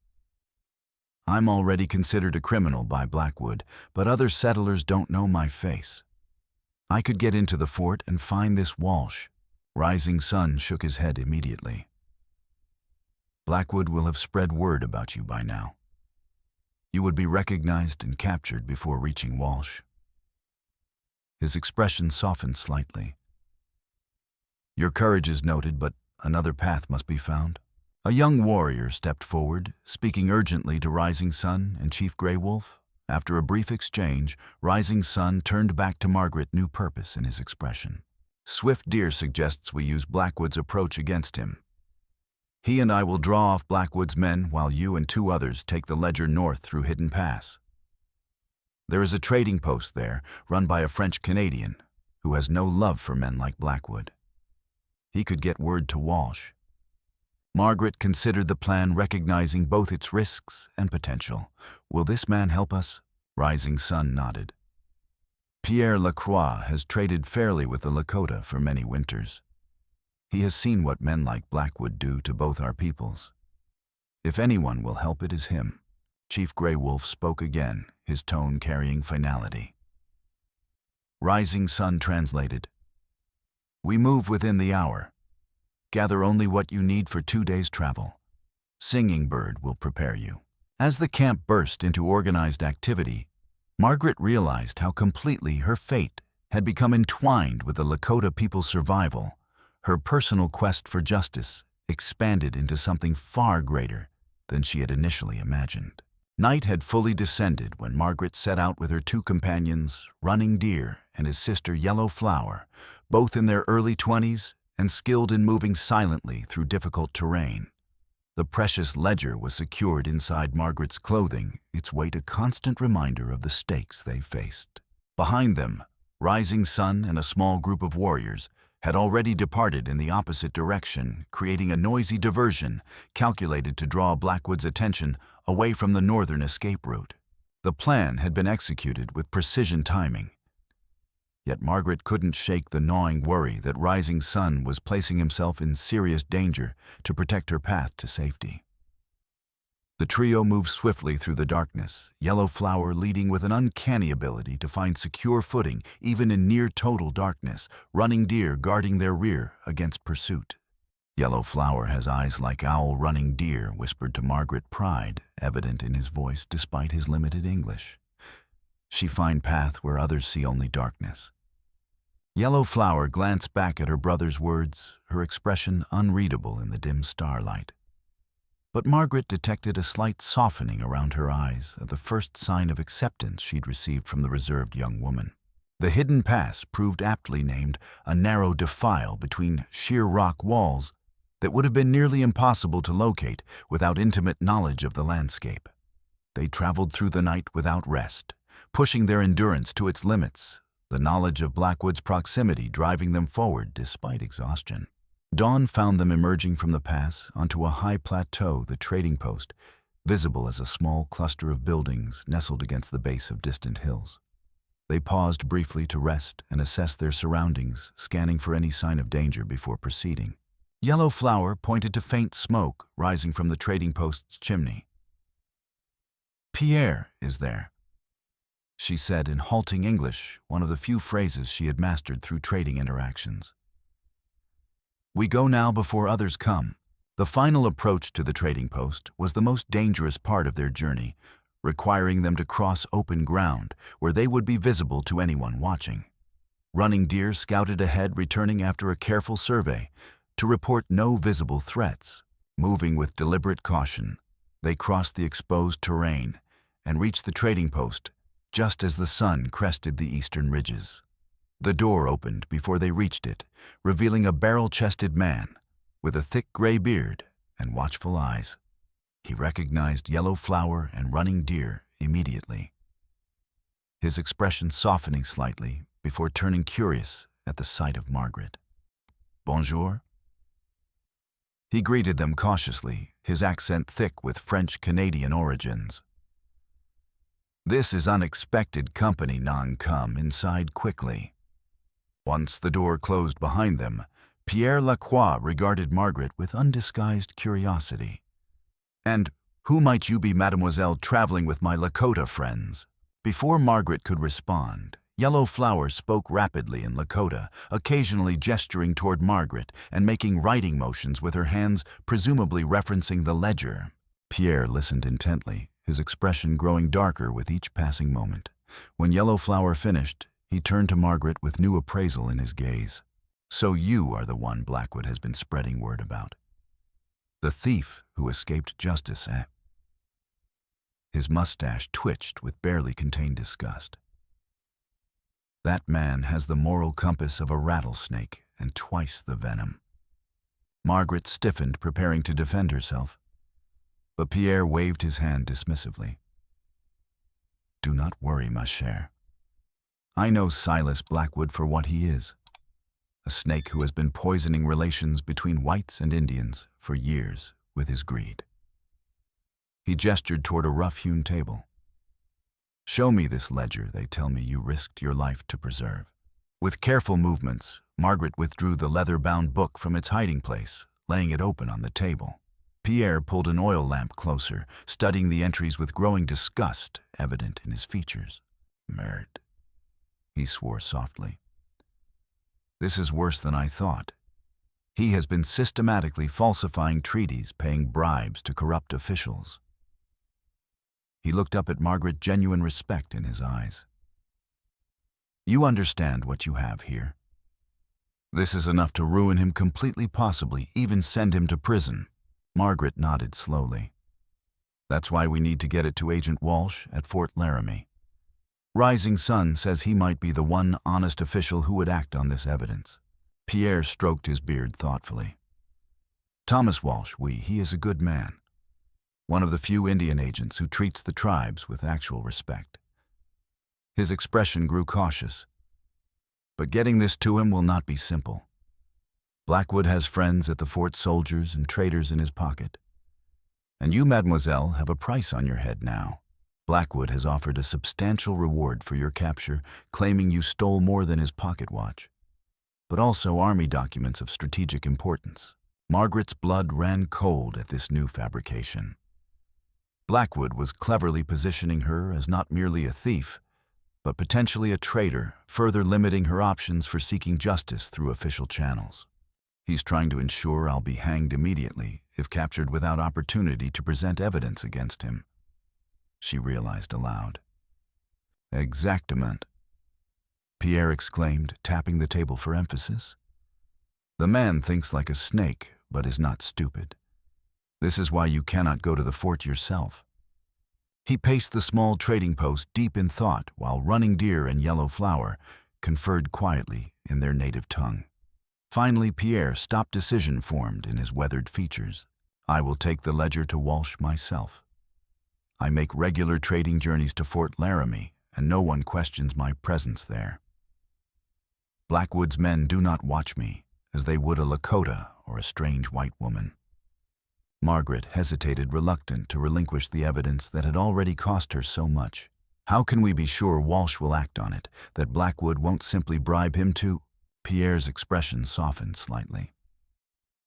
I'm already considered a criminal by Blackwood, but other settlers don't know my face. I could get into the fort and find this Walsh. Rising Sun shook his head immediately. Blackwood will have spread word about you by now. You would be recognized and captured before reaching Walsh. His expression softened slightly. Your courage is noted, but another path must be found. A young warrior stepped forward, speaking urgently to Rising Sun and Chief Grey Wolf. After a brief exchange, Rising Sun turned back to Margaret, new purpose in his expression. Swift Deer suggests we use Blackwood's approach against him. He and I will draw off Blackwood's men while you and 2 others take the ledger north through Hidden Pass. There is a trading post there, run by a French-Canadian, who has no love for men like Blackwood. He could get word to Walsh. Margaret considered the plan, recognizing both its risks and potential. Will this man help us? Rising Sun nodded. Pierre Lacroix has traded fairly with the Lakota for many winters. He has seen what men like Blackwood do to both our peoples. If anyone will help, it is him. Chief Grey Wolf spoke again, his tone carrying finality. Rising Sun translated. We move within the hour. Gather only what you need for 2 days' travel. Singing Bird will prepare you. As the camp burst into organized activity, Margaret realized how completely her fate had become entwined with the Lakota people's survival. Her personal quest for justice expanded into something far greater than she had initially imagined. Night had fully descended when Margaret set out with her 2 companions, Running Deer and his sister Yellow Flower, both in their early 20s and skilled in moving silently through difficult terrain. The precious ledger was secured inside Margaret's clothing, its weight a constant reminder of the stakes they faced. Behind them, Rising Sun and a small group of warriors had already departed in the opposite direction, creating a noisy diversion calculated to draw Blackwood's attention away from the northern escape route. The plan had been executed with precision timing. Yet Margaret couldn't shake the gnawing worry that Rising Sun was placing himself in serious danger to protect her path to safety. The trio moved swiftly through the darkness, Yellow Flower leading with an uncanny ability to find secure footing even in near-total darkness, Running Deer guarding their rear against pursuit. Yellow Flower has eyes like owl, Running Deer whispered to Margaret, pride evident in his voice despite his limited English. She find path where others see only darkness. Yellow Flower glanced back at her brother's words, her expression unreadable in the dim starlight. But Margaret detected a slight softening around her eyes at the first sign of acceptance she'd received from the reserved young woman. The Hidden Pass proved aptly named a narrow defile between sheer rock walls that would have been nearly impossible to locate without intimate knowledge of the landscape. They traveled through the night without rest, pushing their endurance to its limits, the knowledge of Blackwood's proximity driving them forward despite exhaustion. Dawn found them emerging from the pass onto a high plateau, the trading post, visible as a small cluster of buildings nestled against the base of distant hills. They paused briefly to rest and assess their surroundings, scanning for any sign of danger before proceeding. Yellow Flower pointed to faint smoke rising from the trading post's chimney. Pierre is there, she said in halting English, one of the few phrases she had mastered through trading interactions. We go now before others come. The final approach to the trading post was the most dangerous part of their journey, requiring them to cross open ground where they would be visible to anyone watching. Running Deer scouted ahead, returning after a careful survey to report no visible threats. Moving with deliberate caution, they crossed the exposed terrain and reached the trading post just as the sun crested the eastern ridges. The door opened before they reached it, revealing a barrel-chested man with a thick gray beard and watchful eyes. He recognized Yellow Flower and Running Deer immediately, his expression softening slightly before turning curious at the sight of Margaret. Bonjour. He greeted them cautiously, his accent thick with French-Canadian origins. This is unexpected company, none come inside quickly. Once the door closed behind them, Pierre Lacroix regarded Margaret with undisguised curiosity. And Who might you be, mademoiselle, traveling with my Lakota friends? Before Margaret could respond, Yellow Flower spoke rapidly in Lakota, occasionally gesturing toward Margaret and making writing motions with her hands, presumably referencing the ledger. Pierre listened intently, his expression growing darker with each passing moment. When Yellow Flower finished, he turned to Margaret with new appraisal in his gaze. So you are the one Blackwood has been spreading word about. The thief who escaped justice, eh? His mustache twitched with barely contained disgust. That man has the moral compass of a rattlesnake and twice the venom. Margaret stiffened, preparing to defend herself, but Pierre waved his hand dismissively. Do not worry, ma chère. I know Silas Blackwood for what he is, a snake who has been poisoning relations between whites and Indians for years with his greed. He gestured toward a rough-hewn table. Show me this ledger they tell me you risked your life to preserve. With careful movements, Margaret withdrew the leather-bound book from its hiding place, laying it open on the table. Pierre pulled an oil lamp closer, studying the entries with growing disgust evident in his features. Merde, he swore softly. This is worse than I thought. He has been systematically falsifying treaties, paying bribes to corrupt officials. He looked up at Margaret, genuine respect in his eyes. You understand what you have here. This is enough to ruin him completely, possibly even send him to prison. Margaret nodded slowly. That's why we need to get it to Agent Walsh at Fort Laramie. Rising Sun says he might be the one honest official who would act on this evidence. Pierre stroked his beard thoughtfully. Thomas Walsh, he is a good man. One of the few Indian agents who treats the tribes with actual respect. His expression grew cautious. But getting this to him will not be simple. Blackwood has friends at the fort, soldiers and traitors in his pocket. And you, mademoiselle, have a price on your head now. Blackwood has offered a substantial reward for your capture, claiming you stole more than his pocket watch, but also army documents of strategic importance. Margaret's blood ran cold at this new fabrication. Blackwood was cleverly positioning her as not merely a thief, but potentially a traitor, further limiting her options for seeking justice through official channels. He's trying to ensure I'll be hanged immediately if captured without opportunity to present evidence against him, she realized aloud. Exactement, Pierre exclaimed, tapping the table for emphasis. The man thinks like a snake, but is not stupid. This is why you cannot go to the fort yourself. He paced the small trading post deep in thought while Running Deer and Yellow Flower conferred quietly in their native tongue. Finally, Pierre stopped, decision formed in his weathered features. I will take the ledger to Walsh myself. I make regular trading journeys to Fort Laramie, and no one questions my presence there. Blackwood's men do not watch me as they would a Lakota or a strange white woman. Margaret hesitated, reluctant to relinquish the evidence that had already cost her so much. How can we be sure Walsh will act on it, that Blackwood won't simply bribe him to? Pierre's expression softened slightly.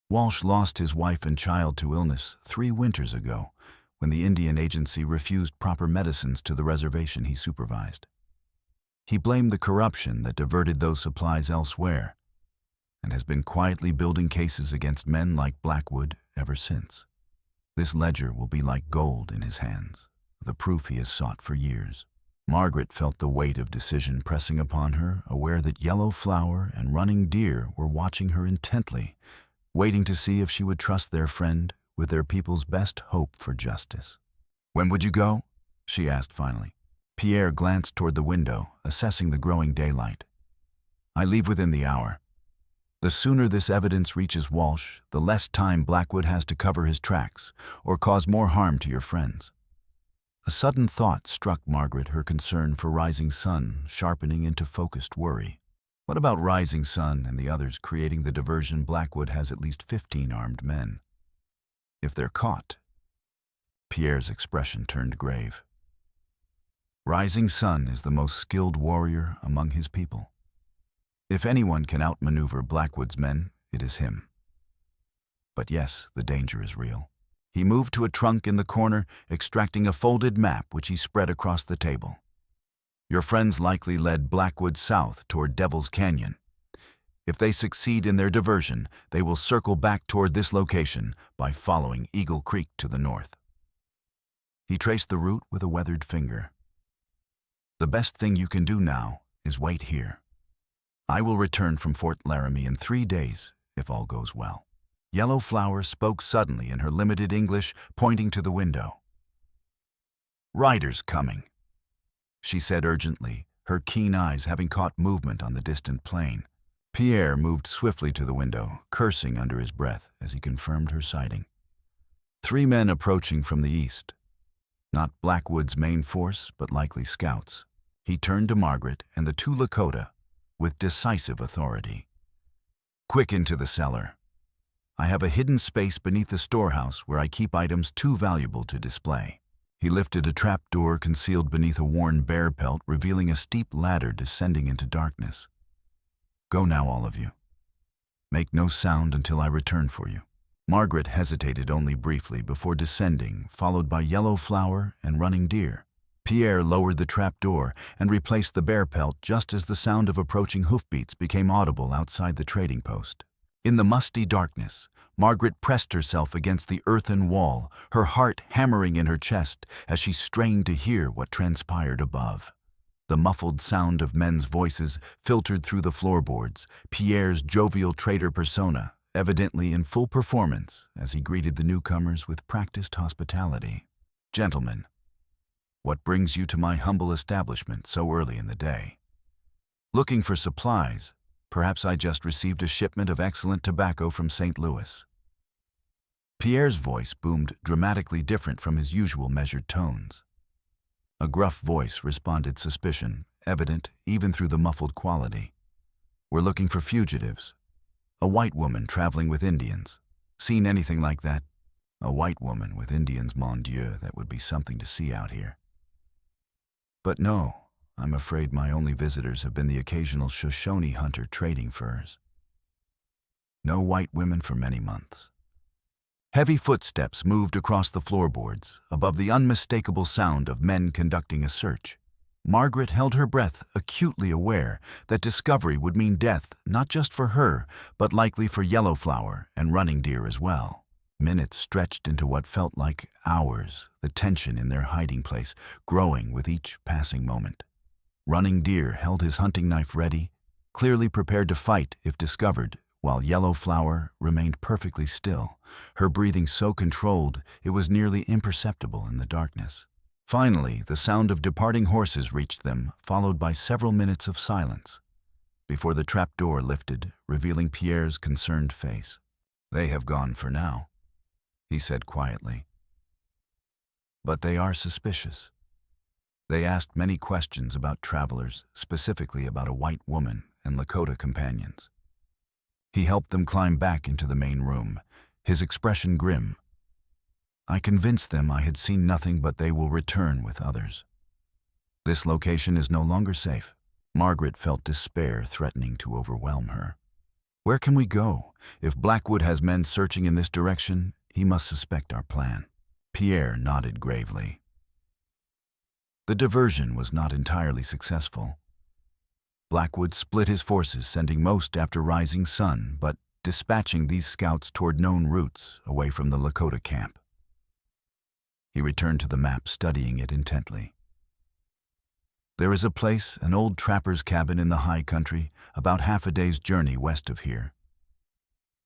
Walsh lost his wife and child to illness 3 winters ago, when the Indian agency refused proper medicines to the reservation he supervised. He blamed the corruption that diverted those supplies elsewhere, and has been quietly building cases against men like Blackwood ever since. This ledger will be like gold in his hands, the proof he has sought for years. Margaret felt the weight of decision pressing upon her, aware that Yellow Flower and Running Deer were watching her intently, waiting to see if she would trust their friend with their people's best hope for justice. When would you go? She asked finally. Pierre glanced toward the window, assessing the growing daylight. I leave within the hour. The sooner this evidence reaches Walsh, the less time Blackwood has to cover his tracks or cause more harm to your friends. A sudden thought struck Margaret, her concern for Rising Sun sharpening into focused worry. What about Rising Sun and the others creating the diversion? Blackwood has at least 15 armed men. If they're caught, Pierre's expression turned grave. Rising Sun is the most skilled warrior among his people. If anyone can outmaneuver Blackwood's men, it is him. But yes, the danger is real. He moved to a trunk in the corner, extracting a folded map which he spread across the table. Your friends likely led Blackwood south toward Devil's Canyon. If they succeed in their diversion, they will circle back toward this location by following Eagle Creek to the north. He traced the route with a weathered finger. The best thing you can do now is wait here. I will return from Fort Laramie in 3 days, if all goes well. Yellow Flower spoke suddenly in her limited English, pointing to the window. "Riders coming," she said urgently, her keen eyes having caught movement on the distant plain. Pierre moved swiftly to the window, cursing under his breath as he confirmed her sighting. 3 men approaching from the east. Not Blackwood's main force, but likely scouts. He turned to Margaret and the 2 Lakota with decisive authority. "Quick into the cellar. I have a hidden space beneath the storehouse where I keep items too valuable to display." He lifted a trap door concealed beneath a worn bear pelt, revealing a steep ladder descending into darkness. "Go now, all of you. Make no sound until I return for you." Margaret hesitated only briefly before descending, followed by Yellow Flower and Running Deer. Pierre lowered the trap door and replaced the bear pelt just as the sound of approaching hoofbeats became audible outside the trading post. In the musty darkness, Margaret pressed herself against the earthen wall, her heart hammering in her chest as she strained to hear what transpired above. The muffled sound of men's voices filtered through the floorboards, Pierre's jovial trader persona, evidently in full performance as he greeted the newcomers with practiced hospitality. "Gentlemen, what brings you to my humble establishment so early in the day? Looking for supplies? Perhaps I just received a shipment of excellent tobacco from St. Louis." Pierre's voice boomed dramatically different from his usual measured tones. A gruff voice responded suspicion, evident even through the muffled quality. "We're looking for fugitives. A white woman traveling with Indians. Seen anything like that? A white woman with Indians, mon Dieu, that would be something to see out here. But no, I'm afraid my only visitors have been the occasional Shoshone hunter trading furs. No white women for many months." Heavy footsteps moved across the floorboards, above the unmistakable sound of men conducting a search. Margaret held her breath, acutely aware that discovery would mean death not just for her, but likely for Yellow Flower and Running Deer as well. Minutes stretched into what felt like hours, the tension in their hiding place growing with each passing moment. Running Deer held his hunting knife ready, clearly prepared to fight if discovered, while Yellow Flower remained perfectly still, her breathing so controlled it was nearly imperceptible in the darkness. Finally, the sound of departing horses reached them, followed by several minutes of silence, before the trap door lifted, revealing Pierre's concerned face. "They have gone for now," he said quietly. "But they are suspicious. They asked many questions about travelers, specifically about a white woman and Lakota companions." He helped them climb back into the main room, his expression grim. "I convinced them I had seen nothing, but they will return with others. This location is no longer safe." Margaret felt despair threatening to overwhelm her. "Where can we go? If Blackwood has men searching in this direction, he must suspect our plan." Pierre nodded gravely. The diversion was not entirely successful. Blackwood split his forces, sending most after rising sun, but dispatching these scouts toward known routes away from the Lakota camp. He returned to the map, studying it intently. "There is a place, an old trapper's cabin in the high country, about half a day's journey west of here.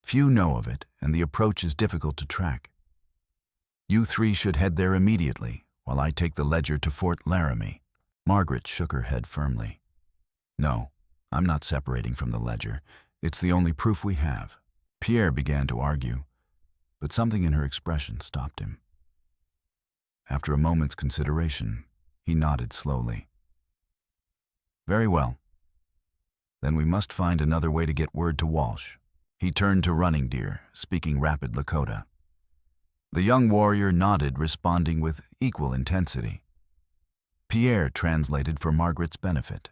Few know of it, and the approach is difficult to track. You 3 should head there immediately, while I take the ledger to Fort Laramie." Margaret shook her head firmly. "No, I'm not separating from the ledger. It's the only proof we have." Pierre began to argue, but something in her expression stopped him. After a moment's consideration, he nodded slowly. "Very well. Then we must find another way to get word to Walsh." He turned to Running Deer, speaking rapid Lakota. The young warrior nodded, responding with equal intensity. Pierre translated for Margaret's benefit.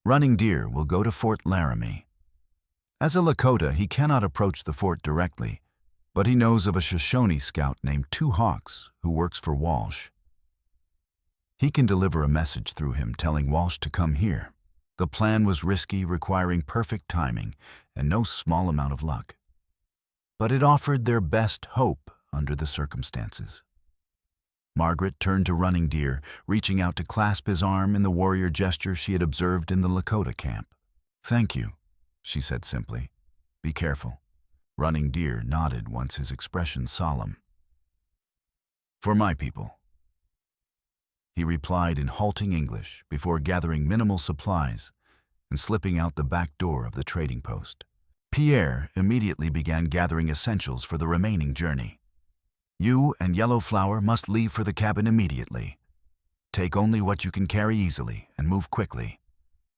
"Running Deer will go to Fort Laramie. As a Lakota, he cannot approach the fort directly, but he knows of a Shoshone scout named Two Hawks who works for Walsh. He can deliver a message through him telling Walsh to come here. The plan was risky, requiring perfect timing and no small amount of luck. But it offered their best hope under the circumstances. Margaret turned to Running Deer, reaching out to clasp his arm in the warrior gesture she had observed in the Lakota camp. "Thank you," she said simply. "Be careful." Running Deer nodded, once his expression solemn. "For my people," he replied in halting English before gathering minimal supplies and slipping out the back door of the trading post. Pierre immediately began gathering essentials for the remaining journey. "You and Yellow Flower must leave for the cabin immediately. Take only what you can carry easily and move quickly.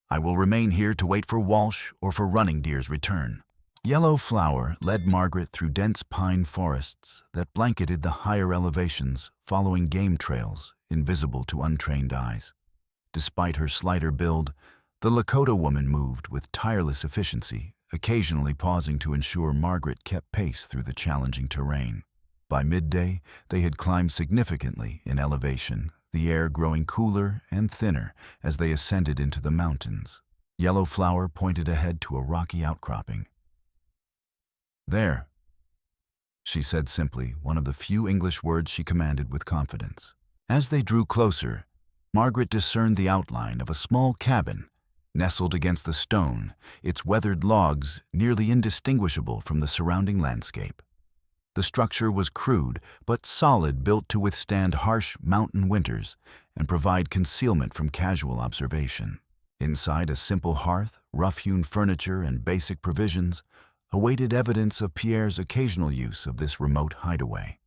I will remain here to wait for Walsh or for Running Deer's return." Yellow Flower led Margaret through dense pine forests that blanketed the higher elevations, following game trails invisible to untrained eyes. Despite her slighter build, the Lakota woman moved with tireless efficiency, occasionally pausing to ensure Margaret kept pace through the challenging terrain. By midday, they had climbed significantly in elevation, the air growing cooler and thinner as they ascended into the mountains. Yellow Flower pointed ahead to a rocky outcropping. "There," she said simply, one of the few English words she commanded with confidence. As they drew closer, Margaret discerned the outline of a small cabin, nestled against the stone, its weathered logs nearly indistinguishable from the surrounding landscape. The structure was crude but solid, built to withstand harsh mountain winters and provide concealment from casual observation. Inside, a simple hearth, rough-hewn furniture, and basic provisions awaited evidence of Pierre's occasional use of this remote hideaway.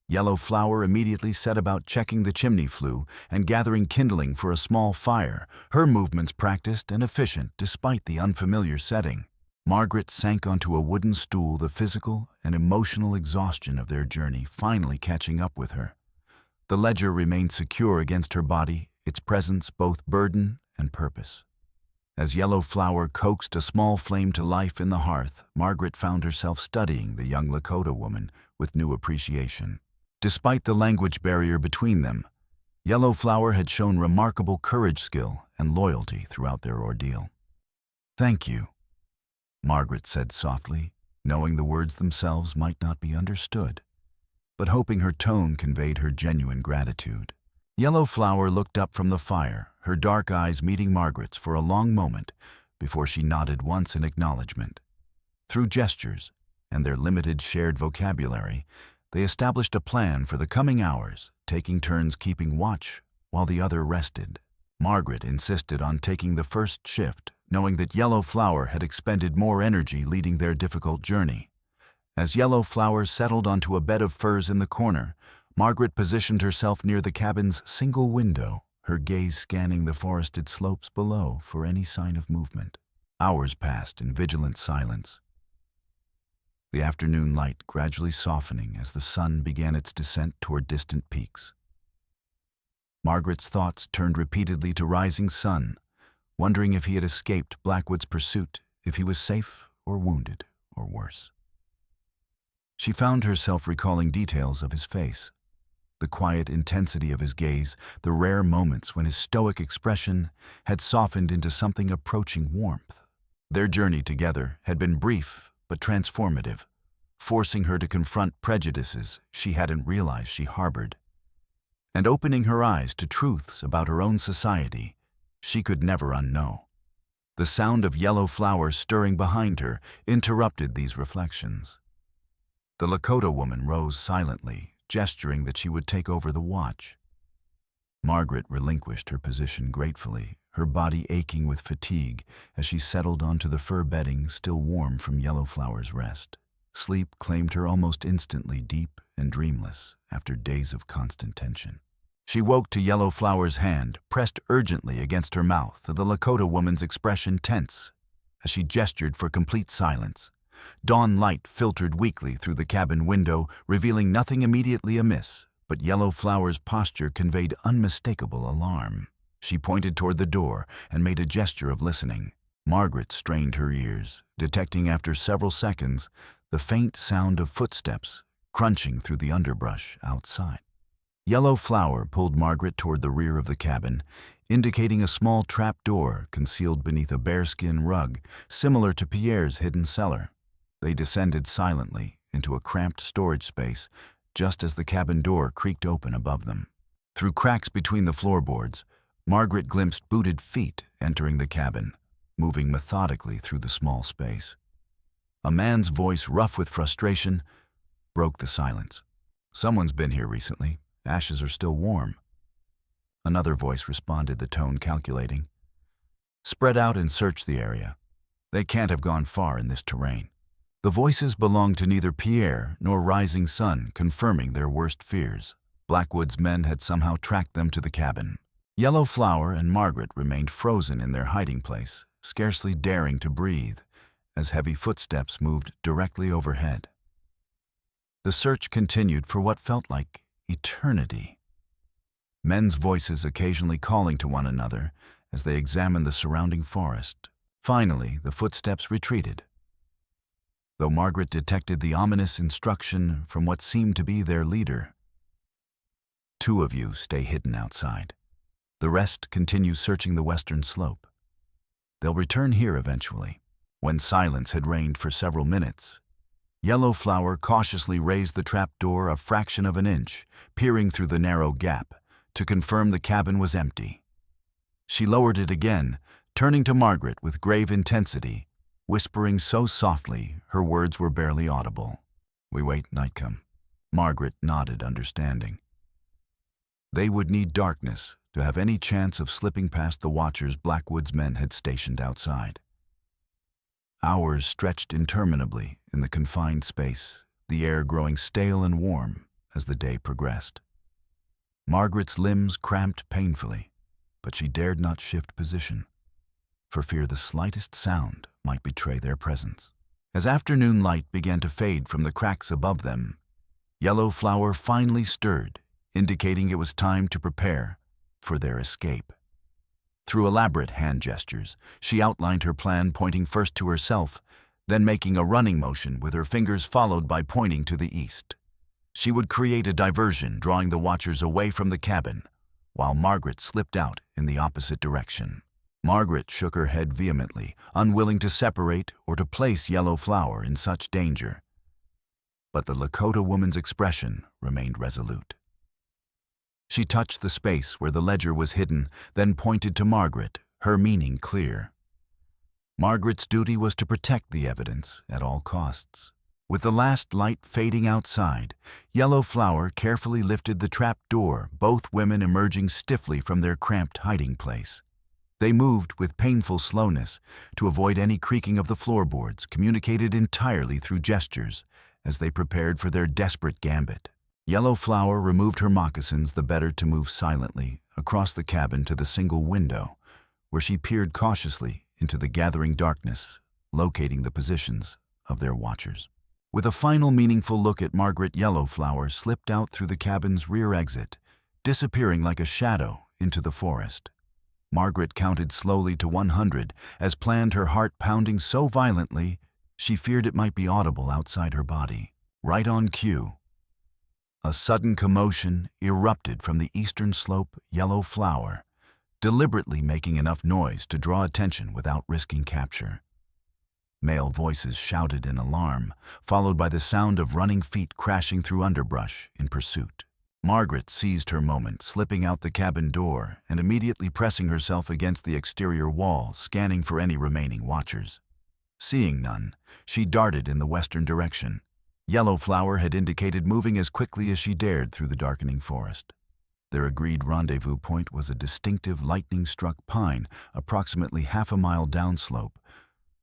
Yellow Flower immediately set about checking the chimney flue and gathering kindling for a small fire, her movements practiced and efficient despite the unfamiliar setting. Margaret sank onto a wooden stool, the physical and emotional exhaustion of their journey finally catching up with her. The ledger remained secure against her body, its presence both burden and purpose. As Yellow Flower coaxed a small flame to life in the hearth, Margaret found herself studying the young Lakota woman with new appreciation. Despite the language barrier between them, Yellow Flower had shown remarkable courage, skill, and loyalty throughout their ordeal. "Thank you," Margaret said softly, knowing the words themselves might not be understood, but hoping her tone conveyed her genuine gratitude. Yellow Flower looked up from the fire, her dark eyes meeting Margaret's for a long moment before she nodded once in acknowledgement. Through gestures and their limited shared vocabulary, they established a plan for the coming hours, taking turns keeping watch while the other rested. Margaret insisted on taking the first shift, knowing that Yellow Flower had expended more energy leading their difficult journey. As Yellow Flower settled onto a bed of furs in the corner, Margaret positioned herself near the cabin's single window, her gaze scanning the forested slopes below for any sign of movement. Hours passed in vigilant silence, the afternoon light gradually softening as the sun began its descent toward distant peaks. Margaret's thoughts turned repeatedly to Rising Sun, wondering if he had escaped Blackwood's pursuit, if he was safe or wounded or worse. She found herself recalling details of his face, the quiet intensity of his gaze, the rare moments when his stoic expression had softened into something approaching warmth. Their journey together had been brief but transformative, forcing her to confront prejudices she hadn't realized she harbored, and opening her eyes to truths about her own society she could never unknow. The sound of Yellow Flower stirring behind her interrupted these reflections. The Lakota woman rose silently, gesturing that she would take over the watch. Margaret relinquished her position gratefully, her body aching with fatigue as she settled onto the fur bedding still warm from Yellow Flower's rest. Sleep claimed her almost instantly, deep and dreamless after days of constant tension. She woke to Yellow Flower's hand pressed urgently against her mouth, the Lakota woman's expression tense as she gestured for complete silence. Dawn light filtered weakly through the cabin window, revealing nothing immediately amiss, but Yellow Flower's posture conveyed unmistakable alarm. She pointed toward the door and made a gesture of listening. Margaret strained her ears, detecting after several seconds the faint sound of footsteps crunching through the underbrush outside. Yellow Flower pulled Margaret toward the rear of the cabin, indicating a small trapdoor concealed beneath a bearskin rug similar to Pierre's hidden cellar. They descended silently into a cramped storage space just as the cabin door creaked open above them. Through cracks between the floorboards, Margaret glimpsed booted feet entering the cabin, moving methodically through the small space. A man's voice, rough with frustration, broke the silence. "Someone's been here recently. Ashes are still warm." Another voice responded, the tone calculating. "Spread out and search the area. They can't have gone far in this terrain." The voices belonged to neither Pierre nor Rising Sun, confirming their worst fears. Blackwood's men had somehow tracked them to the cabin. Yellow Flower and Margaret remained frozen in their hiding place, scarcely daring to breathe, as heavy footsteps moved directly overhead. The search continued for what felt like eternity. Men's voices occasionally calling to one another as they examined the surrounding forest. Finally, the footsteps retreated, though Margaret detected the ominous instruction from what seemed to be their leader. "Two of you stay hidden outside. The rest continue searching the western slope. They'll return here eventually." When silence had reigned for several minutes, Yellow Flower cautiously raised the trapdoor a fraction of an inch, peering through the narrow gap to confirm the cabin was empty. She lowered it again, turning to Margaret with grave intensity, whispering so softly her words were barely audible. "We wait night come." Margaret nodded, understanding. They would need darkness to have any chance of slipping past the watchers Blackwood's men had stationed outside. Hours stretched interminably in the confined space, the air growing stale and warm as the day progressed. Margaret's limbs cramped painfully, but she dared not shift position, for fear the slightest sound might betray their presence. As afternoon light began to fade from the cracks above them, Yellow Flower finally stirred, indicating it was time to prepare for their escape. Through elaborate hand gestures, she outlined her plan, pointing first to herself, then making a running motion with her fingers followed by pointing to the east. She would create a diversion, drawing the watchers away from the cabin, while Margaret slipped out in the opposite direction. Margaret shook her head vehemently, unwilling to separate or to place Yellow Flower in such danger. But the Lakota woman's expression remained resolute. She touched the space where the ledger was hidden, then pointed to Margaret, her meaning clear. Margaret's duty was to protect the evidence at all costs. With the last light fading outside, Yellow Flower carefully lifted the trap door, both women emerging stiffly from their cramped hiding place. They moved with painful slowness to avoid any creaking of the floorboards, communicated entirely through gestures as they prepared for their desperate gambit. Yellow Flower removed her moccasins the better to move silently across the cabin to the single window, where she peered cautiously into the gathering darkness, locating the positions of their watchers. With a final meaningful look at Margaret, Yellow Flower slipped out through the cabin's rear exit, disappearing like a shadow into the forest. Margaret counted slowly to 100, as planned, her heart pounding so violently she feared it might be audible outside her body. Right on cue, a sudden commotion erupted from the eastern slope. Yellow Flower, deliberately making enough noise to draw attention without risking capture. Male voices shouted in alarm, followed by the sound of running feet crashing through underbrush in pursuit. Margaret seized her moment, slipping out the cabin door and immediately pressing herself against the exterior wall, scanning for any remaining watchers. Seeing none, she darted in the western direction. Yellow Flower had indicated moving as quickly as she dared through the darkening forest. Their agreed rendezvous point was a distinctive lightning-struck pine approximately half a mile downslope,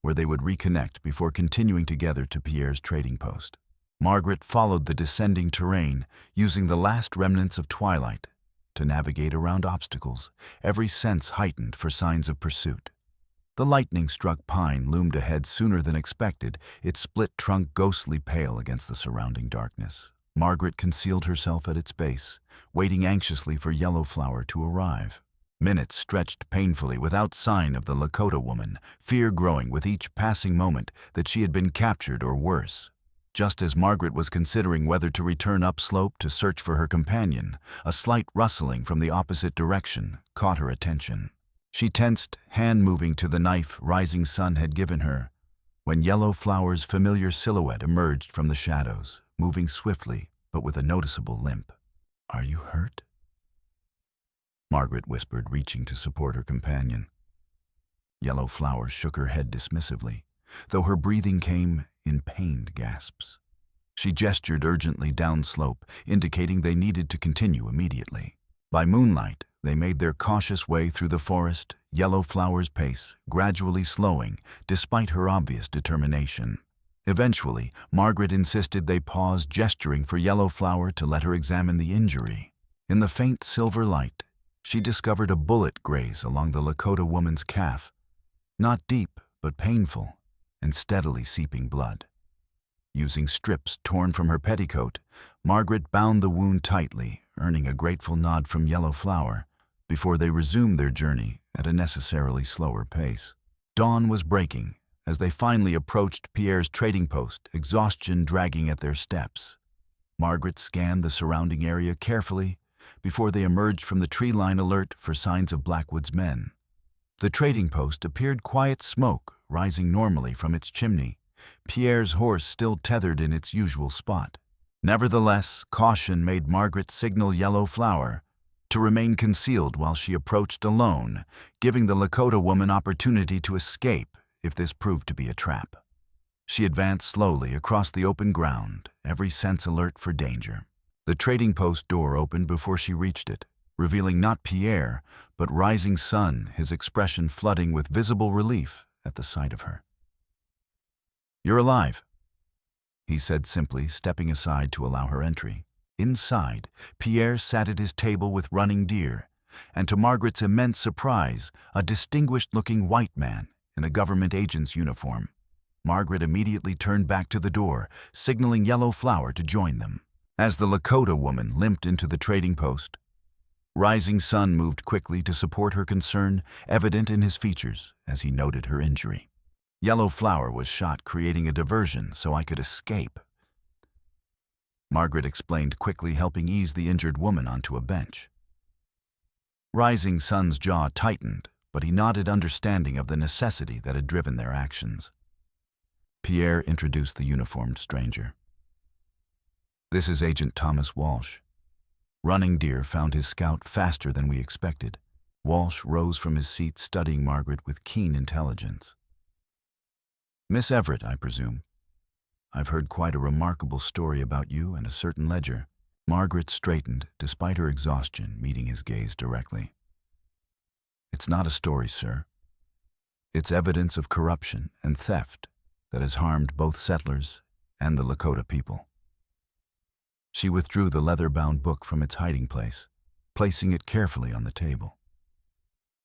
where they would reconnect before continuing together to Pierre's trading post. Margaret followed the descending terrain, using the last remnants of twilight to navigate around obstacles, every sense heightened for signs of pursuit. The lightning-struck pine loomed ahead sooner than expected, its split trunk ghostly pale against the surrounding darkness. Margaret concealed herself at its base, waiting anxiously for Yellow Flower to arrive. Minutes stretched painfully without sign of the Lakota woman, fear growing with each passing moment that she had been captured or worse. Just as Margaret was considering whether to return upslope to search for her companion, a slight rustling from the opposite direction caught her attention. She tensed, hand moving to the knife Rising Sun had given her, when Yellow Flower's familiar silhouette emerged from the shadows, moving swiftly but with a noticeable limp. "Are you hurt?" Margaret whispered, reaching to support her companion. Yellow Flower shook her head dismissively, though her breathing came in pained gasps. She gestured urgently downslope, indicating they needed to continue immediately. By moonlight, they made their cautious way through the forest, Yellow Flower's pace gradually slowing despite her obvious determination. Eventually, Margaret insisted they pause, gesturing for Yellow Flower to let her examine the injury. In the faint silver light, she discovered a bullet graze along the Lakota woman's calf, not deep but painful, and steadily seeping blood. Using strips torn from her petticoat, Margaret bound the wound tightly, earning a grateful nod from Yellow Flower before they resumed their journey at a necessarily slower pace. Dawn was breaking as they finally approached Pierre's trading post, exhaustion dragging at their steps. Margaret scanned the surrounding area carefully before they emerged from the tree line, alert for signs of Blackwood's men. The trading post appeared quiet, smoke rising normally from its chimney, Pierre's horse still tethered in its usual spot. Nevertheless, caution made Margaret signal Yellow Flower to remain concealed while she approached alone, giving the Lakota woman opportunity to escape if this proved to be a trap. She advanced slowly across the open ground, every sense alert for danger. The trading post door opened before she reached it, revealing not Pierre, but Rising Sun, his expression flooding with visible relief at the sight of her. "You're alive," he said simply, stepping aside to allow her entry. Inside, Pierre sat at his table with running deer, and to Margaret's immense surprise, a distinguished-looking white man in a government agent's uniform. Margaret immediately turned back to the door, signaling Yellow Flower to join them. As the Lakota woman limped into the trading post, Rising Sun moved quickly to support her concern, evident in his features as he noted her injury. "Yellow Flower was shot, creating a diversion so I could escape," Margaret explained quickly, helping ease the injured woman onto a bench. Rising Sun's jaw tightened, but he nodded, understanding of the necessity that had driven their actions. Pierre introduced the uniformed stranger. "This is Agent Thomas Walsh." Running Deer found his scout faster than we expected. Walsh rose from his seat, studying Margaret with keen intelligence. "Miss Everett, I presume. I've heard quite a remarkable story about you and a certain ledger." Margaret straightened, despite her exhaustion, meeting his gaze directly. "It's not a story, sir. It's evidence of corruption and theft that has harmed both settlers and the Lakota people." She withdrew the leather-bound book from its hiding place, placing it carefully on the table.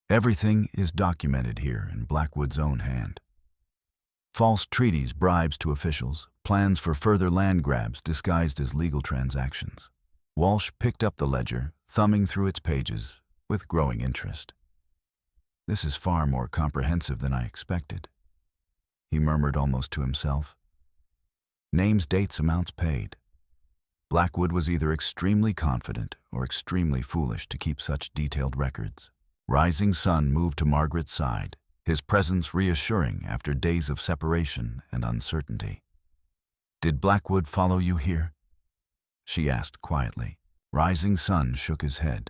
"Everything is documented here in Blackwood's own hand. False treaties, bribes to officials, plans for further land grabs disguised as legal transactions." Walsh picked up the ledger, thumbing through its pages with growing interest. "This is far more comprehensive than I expected," he murmured almost to himself. "Names, dates, amounts paid. Blackwood was either extremely confident or extremely foolish to keep such detailed records." Rising Sun moved to Margaret's side, his presence reassuring after days of separation and uncertainty. "Did Blackwood follow you here?" she asked quietly. Rising Sun shook his head.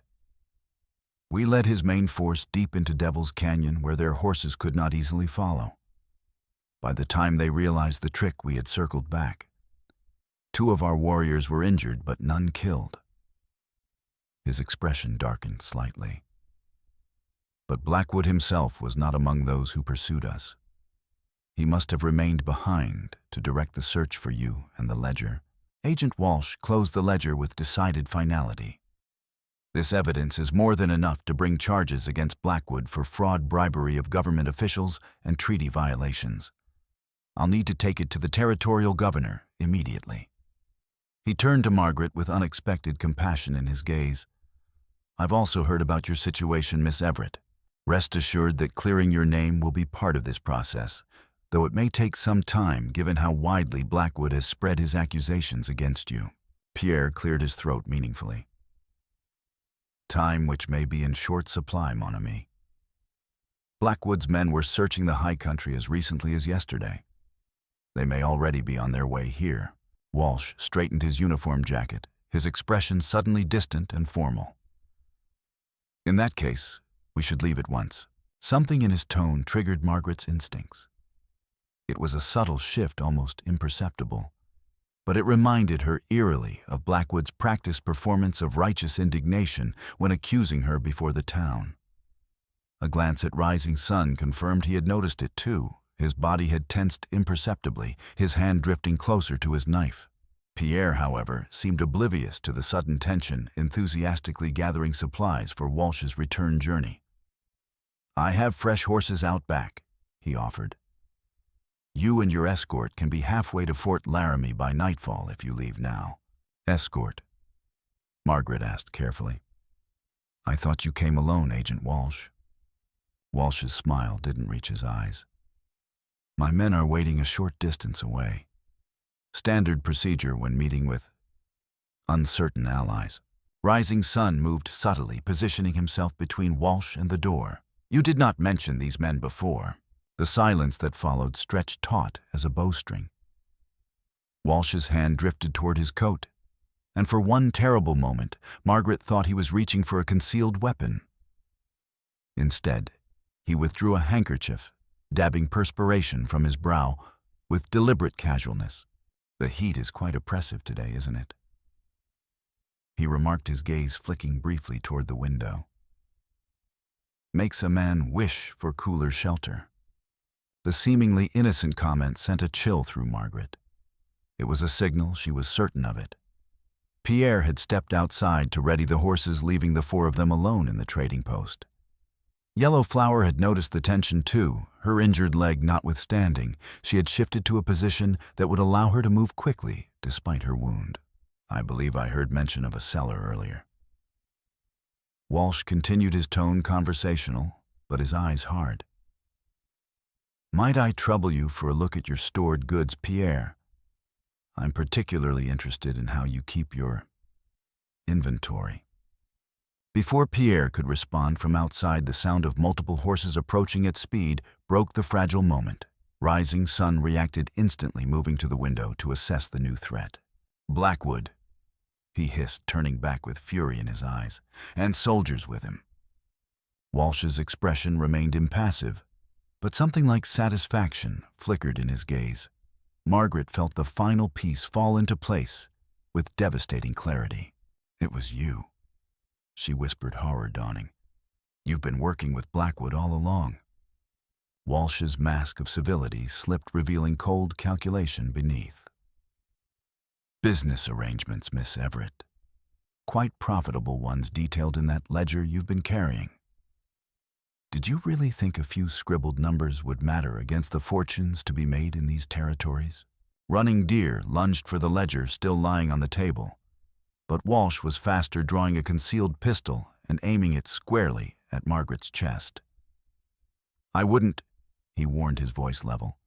"We led his main force deep into Devil's Canyon, where their horses could not easily follow. By the time they realized the trick, we had circled back. 2 of our warriors were injured, but none killed." His expression darkened slightly. "But Blackwood himself was not among those who pursued us. He must have remained behind to direct the search for you and the ledger." Agent Walsh closed the ledger with decided finality. "This evidence is more than enough to bring charges against Blackwood for fraud, bribery of government officials, and treaty violations. I'll need to take it to the territorial governor immediately." He turned to Margaret with unexpected compassion in his gaze. I've also heard about your situation, Miss Everett. Rest assured that clearing your name will be part of this process, though it may take some time given how widely Blackwood has spread his accusations against you. Pierre cleared his throat meaningfully. Time which may be in short supply, mon ami. Blackwood's men were searching the high country as recently as yesterday. They may already be on their way here. Walsh straightened his uniform jacket, his expression suddenly distant and formal. In that case, we should leave at once. Something in his tone triggered Margaret's instincts. It was a subtle shift, almost imperceptible, but it reminded her eerily of Blackwood's practiced performance of righteous indignation when accusing her before the town. A glance at Rising Sun confirmed he had noticed it too. His body had tensed imperceptibly, his hand drifting closer to his knife. Pierre, however, seemed oblivious to the sudden tension, enthusiastically gathering supplies for Walsh's return journey. "I have fresh horses out back," he offered. "You and your escort can be halfway to Fort Laramie by nightfall if you leave now." "Escort?" Margaret asked carefully. "I thought you came alone, Agent Walsh." Walsh's smile didn't reach his eyes. "My men are waiting a short distance away. Standard procedure when meeting with uncertain allies." Rising Sun moved subtly, positioning himself between Walsh and the door. "You did not mention these men before." The silence that followed stretched taut as a bowstring. Walsh's hand drifted toward his coat, and for one terrible moment, Margaret thought he was reaching for a concealed weapon. Instead, he withdrew a handkerchief, dabbing perspiration from his brow with deliberate casualness. "The heat is quite oppressive today, isn't it?" He remarked, his gaze flicking briefly toward the window. "Makes a man wish for cooler shelter." The seemingly innocent comment sent a chill through Margaret. It was a signal, she was certain of it. Pierre had stepped outside to ready the horses, leaving the four of them alone in the trading post. Yellow Flower had noticed the tension too. Her injured leg notwithstanding, she had shifted to a position that would allow her to move quickly despite her wound. "I believe I heard mention of a cellar earlier." Walsh continued, his tone conversational, but his eyes hard. "Might I trouble you for a look at your stored goods, Pierre? I'm particularly interested in how you keep your inventory." Before Pierre could respond, from outside, the sound of multiple horses approaching at speed broke the fragile moment. Rising Sun reacted instantly, moving to the window to assess the new threat. "Blackwood," he hissed, turning back with fury in his eyes, "and soldiers with him." Walsh's expression remained impassive, but something like satisfaction flickered in his gaze. Margaret felt the final piece fall into place with devastating clarity. "It was you," she whispered, horror dawning. "You've been working with Blackwood all along." Walsh's mask of civility slipped, revealing cold calculation beneath. "Business arrangements, Miss Everett. Quite profitable ones detailed in that ledger you've been carrying. Did you really think a few scribbled numbers would matter against the fortunes to be made in these territories?" Running Deer lunged for the ledger still lying on the table, but Walsh was faster, drawing a concealed pistol and aiming it squarely at Margaret's chest. "I wouldn't," he warned, his voice level.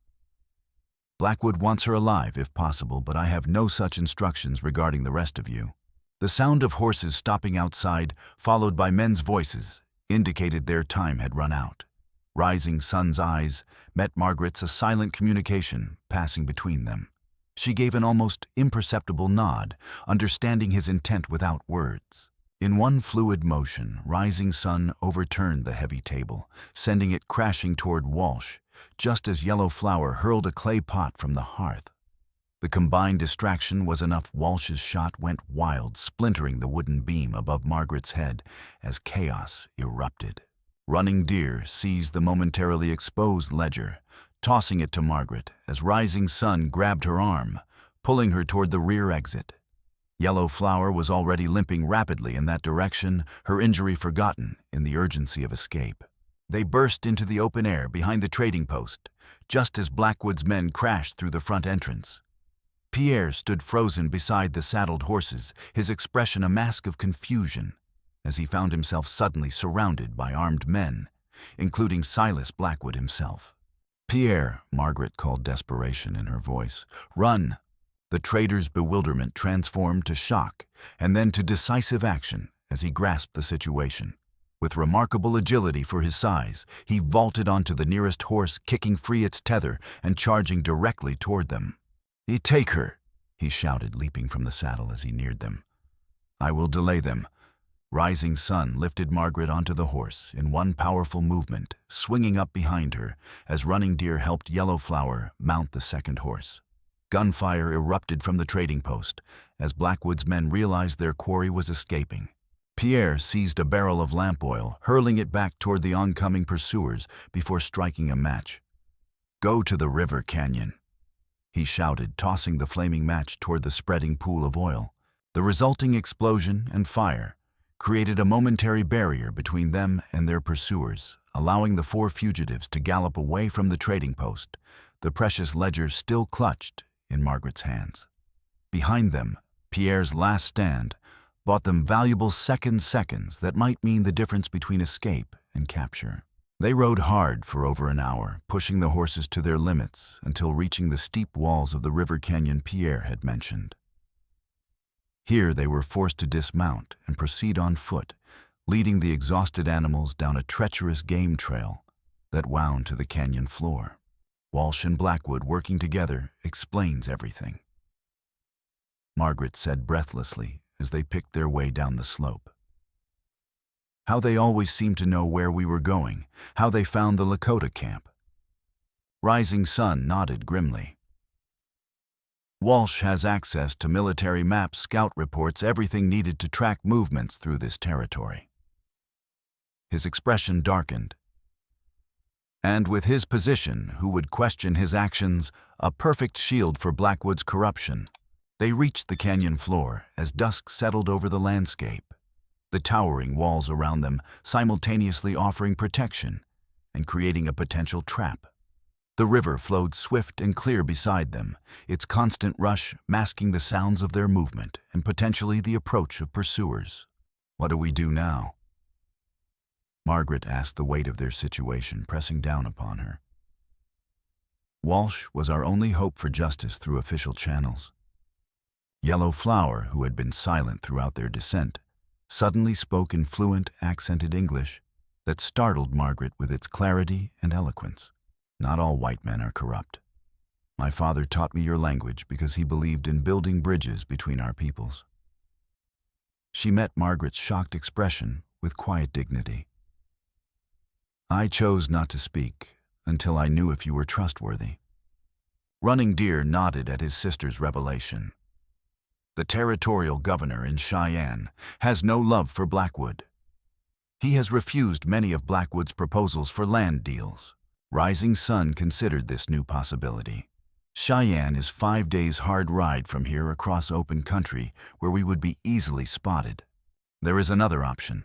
"Blackwood wants her alive if possible, but I have no such instructions regarding the rest of you." The sound of horses stopping outside, followed by men's voices, indicated their time had run out. Rising Sun's eyes met Margaret's, a silent communication passing between them. She gave an almost imperceptible nod, understanding his intent without words. In one fluid motion, Rising Sun overturned the heavy table, sending it crashing toward Walsh, just as Yellow Flower hurled a clay pot from the hearth. The combined distraction was enough. Walsh's shot went wild, splintering the wooden beam above Margaret's head as chaos erupted. Running Deer seized the momentarily exposed ledger, tossing it to Margaret as Rising Sun grabbed her arm, pulling her toward the rear exit. Yellow Flower was already limping rapidly in that direction, her injury forgotten in the urgency of escape. They burst into the open air behind the trading post, just as Blackwood's men crashed through the front entrance. Pierre stood frozen beside the saddled horses, his expression a mask of confusion, as he found himself suddenly surrounded by armed men, including Silas Blackwood himself. "Pierre," Margaret called desperation in her voice. "Run!" The trader's bewilderment transformed to shock and then to decisive action as he grasped the situation. With remarkable agility for his size, he vaulted onto the nearest horse, kicking free its tether and charging directly toward them. "Take her!" he shouted, leaping from the saddle as he neared them. "I will delay them." Rising Sun lifted Margaret onto the horse in one powerful movement, swinging up behind her as Running Deer helped Yellow Flower mount the second horse. Gunfire erupted from the trading post as Blackwood's men realized their quarry was escaping. Pierre seized a barrel of lamp oil, hurling it back toward the oncoming pursuers before striking a match. "Go to the river canyon," he shouted, tossing the flaming match toward the spreading pool of oil. The resulting explosion and fire created a momentary barrier between them and their pursuers, allowing the four fugitives to gallop away from the trading post, the precious ledger still clutched in Margaret's hands. Behind them, Pierre's last stand bought them valuable seconds that might mean the difference between escape and capture. They rode hard for over an hour, pushing the horses to their limits until reaching the steep walls of the river canyon Pierre had mentioned. Here they were forced to dismount and proceed on foot, leading the exhausted animals down a treacherous game trail that wound to the canyon floor. Walsh and Blackwood working together explains everything, Margaret said breathlessly as they picked their way down the slope. "How they always seemed to know where we were going, how they found the Lakota camp." Rising Sun nodded grimly. "Walsh has access to military maps, scout reports, everything needed to track movements through this territory." His expression darkened. "And with his position, who would question his actions, a perfect shield for Blackwood's corruption." They reached the canyon floor as dusk settled over the landscape, the towering walls around them simultaneously offering protection and creating a potential trap. The river flowed swift and clear beside them, its constant rush masking the sounds of their movement and potentially the approach of pursuers. "What do we do now?" Margaret asked, the weight of their situation pressing down upon her. Walsh was our only hope for justice through official channels. Yellow Flower, who had been silent throughout their descent, suddenly spoke in fluent, accented English that startled Margaret with its clarity and eloquence. "Not all white men are corrupt. My father taught me your language because he believed in building bridges between our peoples." She met Margaret's shocked expression with quiet dignity. "I chose not to speak until I knew if you were trustworthy." Running Deer nodded at his sister's revelation. "The territorial governor in Cheyenne has no love for Blackwood. He has refused many of Blackwood's proposals for land deals." Rising Sun considered this new possibility. "Cheyenne is 5 days' hard ride from here across open country where we would be easily spotted. There is another option."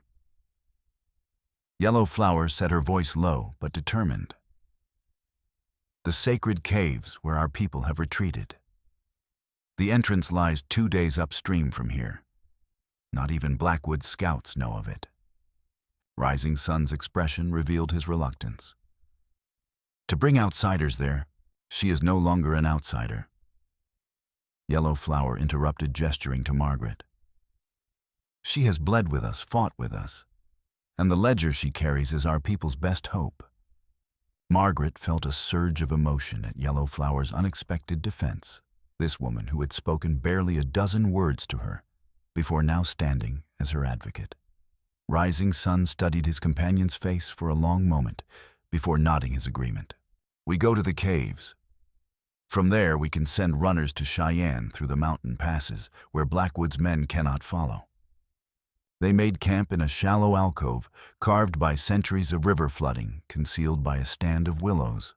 Yellow Flower said, her voice low but determined. "The sacred caves where our people have retreated. The entrance lies 2 days upstream from here. Not even Blackwood's scouts know of it." Rising Sun's expression revealed his reluctance. "To bring outsiders there, she is no longer an outsider." Yellow Flower interrupted, gesturing to Margaret. "She has bled with us, fought with us, and the ledger she carries is our people's best hope." Margaret felt a surge of emotion at Yellow Flower's unexpected defense. This woman who had spoken barely a dozen words to her before now standing as her advocate. Rising Sun studied his companion's face for a long moment before nodding his agreement. "We go to the caves. From there we can send runners to Cheyenne through the mountain passes where Blackwood's men cannot follow." They made camp in a shallow alcove carved by centuries of river flooding, concealed by a stand of willows.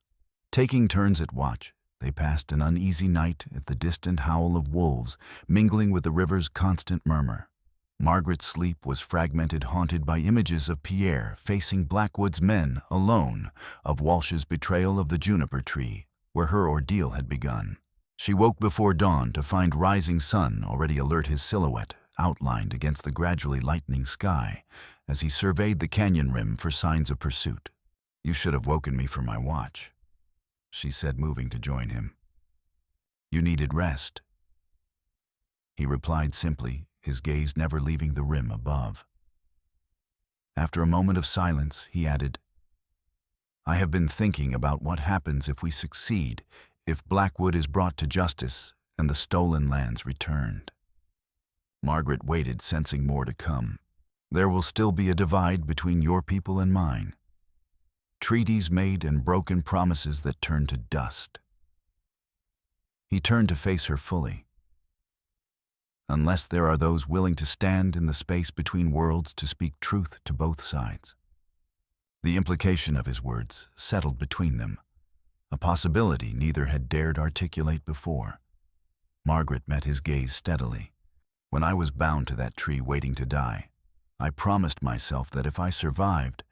Taking turns at watch, they passed an uneasy night at the distant howl of wolves, mingling with the river's constant murmur. Margaret's sleep was fragmented, haunted by images of Pierre facing Blackwood's men alone, of Walsh's betrayal of the juniper tree, where her ordeal had begun. She woke before dawn to find Rising Sun already alert, his silhouette outlined against the gradually lightening sky as he surveyed the canyon rim for signs of pursuit. "You should have woken me for my watch," she said, moving to join him. "You needed rest." He replied simply, his gaze never leaving the rim above. After a moment of silence, he added, "I have been thinking about what happens if we succeed, if Blackwood is brought to justice and the stolen lands returned." Margaret waited, sensing more to come. "There will still be a divide between your people and mine. Treaties made and broken promises that turn to dust." He turned to face her fully. "Unless there are those willing to stand in the space between worlds to speak truth to both sides." The implication of his words settled between them, a possibility neither had dared articulate before. Margaret met his gaze steadily. "When I was bound to that tree waiting to die, I promised myself that if I survived,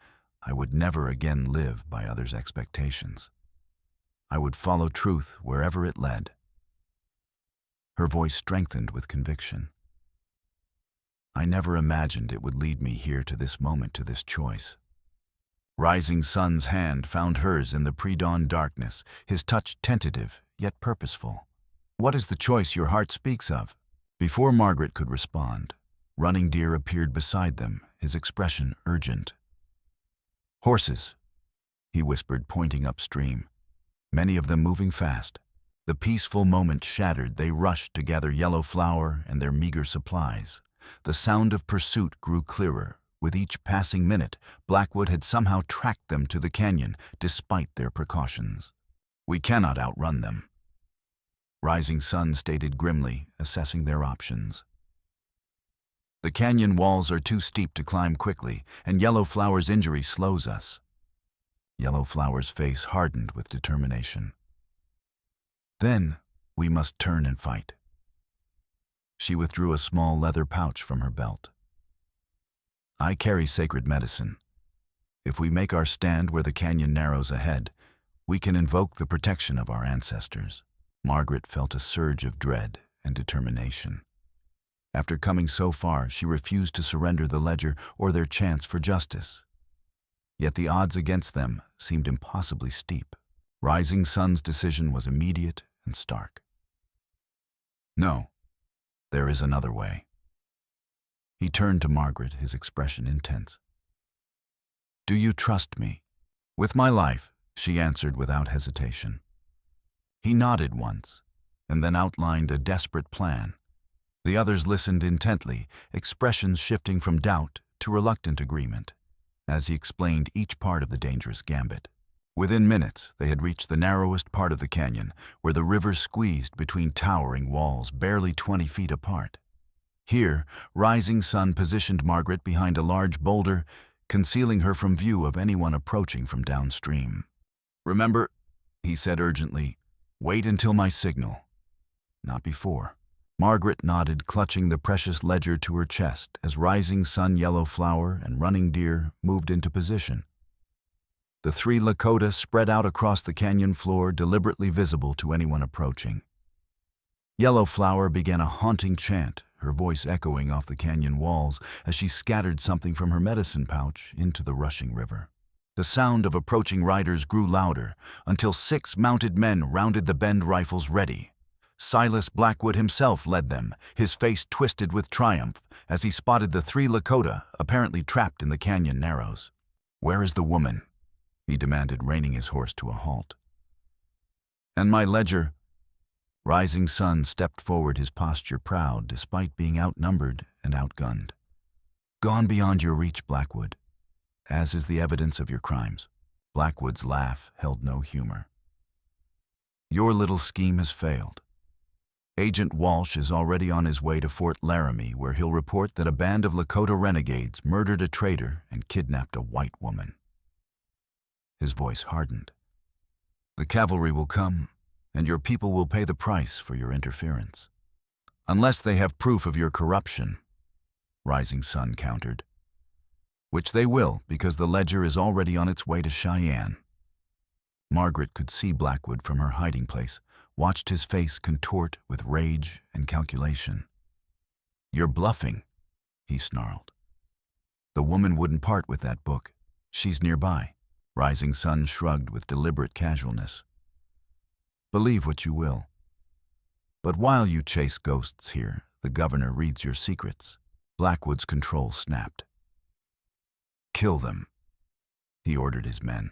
I would never again live by others' expectations. I would follow truth wherever it led." Her voice strengthened with conviction. "I never imagined it would lead me here to this moment, to this choice." Rising Sun's hand found hers in the pre-dawn darkness, his touch tentative yet purposeful. "What is the choice your heart speaks of?" Before Margaret could respond, Running Deer appeared beside them, his expression urgent. "Horses," he whispered, pointing upstream, many of them moving fast. The peaceful moment shattered, they rushed to gather yellow flower and their meager supplies. The sound of pursuit grew clearer. With each passing minute, Blackwood had somehow tracked them to the canyon, despite their precautions. "We cannot outrun them," Rising Sun stated grimly, assessing their options. "The canyon walls are too steep to climb quickly, and Yellow Flower's injury slows us." Yellow Flower's face hardened with determination. "Then we must turn and fight." She withdrew a small leather pouch from her belt. "I carry sacred medicine. If we make our stand where the canyon narrows ahead, we can invoke the protection of our ancestors." Margaret felt a surge of dread and determination. After coming so far, she refused to surrender the ledger or their chance for justice. Yet the odds against them seemed impossibly steep. Rising Sun's decision was immediate and stark. "No, there is another way." He turned to Margaret, his expression intense. "Do you trust me?" "With my life," she answered without hesitation. He nodded once, and then outlined a desperate plan. The others listened intently, expressions shifting from doubt to reluctant agreement, as he explained each part of the dangerous gambit. Within minutes, they had reached the narrowest part of the canyon, where the river squeezed between towering walls barely 20 feet apart. Here, Rising Sun positioned Margaret behind a large boulder, concealing her from view of anyone approaching from downstream. "Remember," he said urgently, "wait until my signal." "Not before." Margaret nodded, clutching the precious ledger to her chest as Rising Sun, Yellow Flower, and Running Deer moved into position. The three Lakota spread out across the canyon floor, deliberately visible to anyone approaching. Yellow Flower began a haunting chant, her voice echoing off the canyon walls as she scattered something from her medicine pouch into the rushing river. The sound of approaching riders grew louder until 6 mounted men rounded the bend, rifles ready. Silas Blackwood himself led them, his face twisted with triumph as he spotted the 3 Lakota apparently trapped in the canyon narrows. "Where is the woman?" he demanded, reining his horse to a halt. "And my ledger?" Rising Sun stepped forward, his posture proud despite being outnumbered and outgunned. "Gone beyond your reach, Blackwood, as is the evidence of your crimes." Blackwood's laugh held no humor. "Your little scheme has failed. Agent Walsh is already on his way to Fort Laramie, where he'll report that a band of Lakota renegades murdered a trader and kidnapped a white woman." His voice hardened. "The cavalry will come, and your people will pay the price for your interference. Unless they have proof of your corruption," Rising Sun countered. "Which they will, because the ledger is already on its way to Cheyenne." Margaret could see Blackwood from her hiding place, watched his face contort with rage and calculation. "You're bluffing," he snarled. "The woman wouldn't part with that book. She's nearby." Rising Sun shrugged with deliberate casualness. "Believe what you will. But while you chase ghosts here, the governor reads your secrets." Blackwood's control snapped. "Kill them," he ordered his men.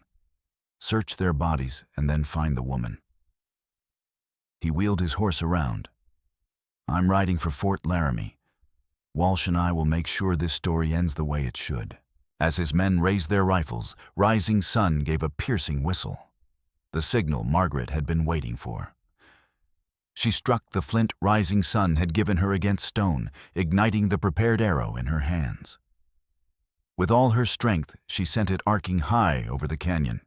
"Search their bodies and then find the woman." He wheeled his horse around. "I'm riding for Fort Laramie. Walsh and I will make sure this story ends the way it should." As his men raised their rifles, Rising Sun gave a piercing whistle, the signal Margaret had been waiting for. She struck the flint Rising Sun had given her against stone, igniting the prepared arrow in her hands. With all her strength, she sent it arcing high over the canyon,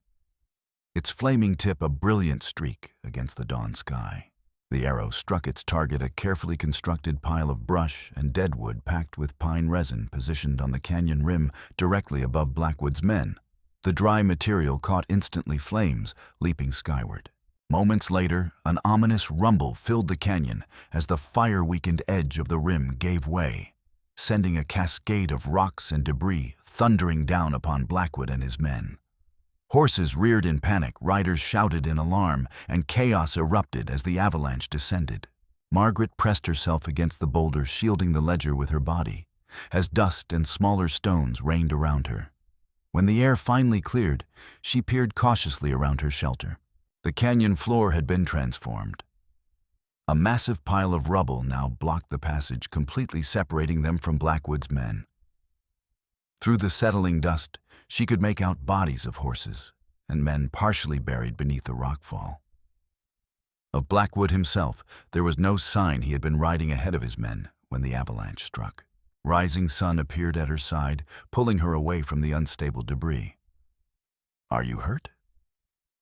its flaming tip a brilliant streak against the dawn sky. The arrow struck its target, a carefully constructed pile of brush and deadwood packed with pine resin positioned on the canyon rim directly above Blackwood's men. The dry material caught instantly flames, leaping skyward. Moments later, an ominous rumble filled the canyon as the fire-weakened edge of the rim gave way, sending a cascade of rocks and debris thundering down upon Blackwood and his men. Horses reared in panic, riders shouted in alarm, and chaos erupted as the avalanche descended. Margaret pressed herself against the boulder, shielding the ledger with her body, as dust and smaller stones rained around her. When the air finally cleared, she peered cautiously around her shelter. The canyon floor had been transformed. A massive pile of rubble now blocked the passage, completely separating them from Blackwood's men. Through the settling dust, she could make out bodies of horses and men partially buried beneath the rockfall. Of Blackwood himself, there was no sign he had been riding ahead of his men when the avalanche struck. Rising Sun appeared at her side, pulling her away from the unstable debris. "Are you hurt?"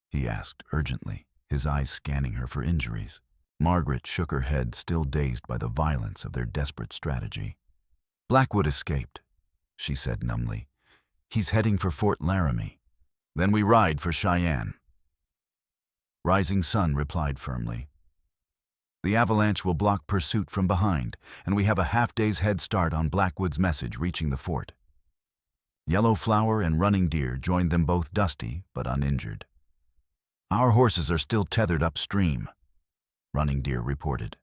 he asked urgently, his eyes scanning her for injuries. Margaret shook her head, still dazed by the violence of their desperate strategy. "Blackwood escaped," she said numbly. "He's heading for Fort Laramie. Then we ride for Cheyenne." Rising Sun replied firmly. "The avalanche will block pursuit from behind, and we have a half-day's head start on Blackwood's message reaching the fort." Yellow Flower and Running Deer joined them, both dusty but uninjured. "Our horses are still tethered upstream," Running Deer reported.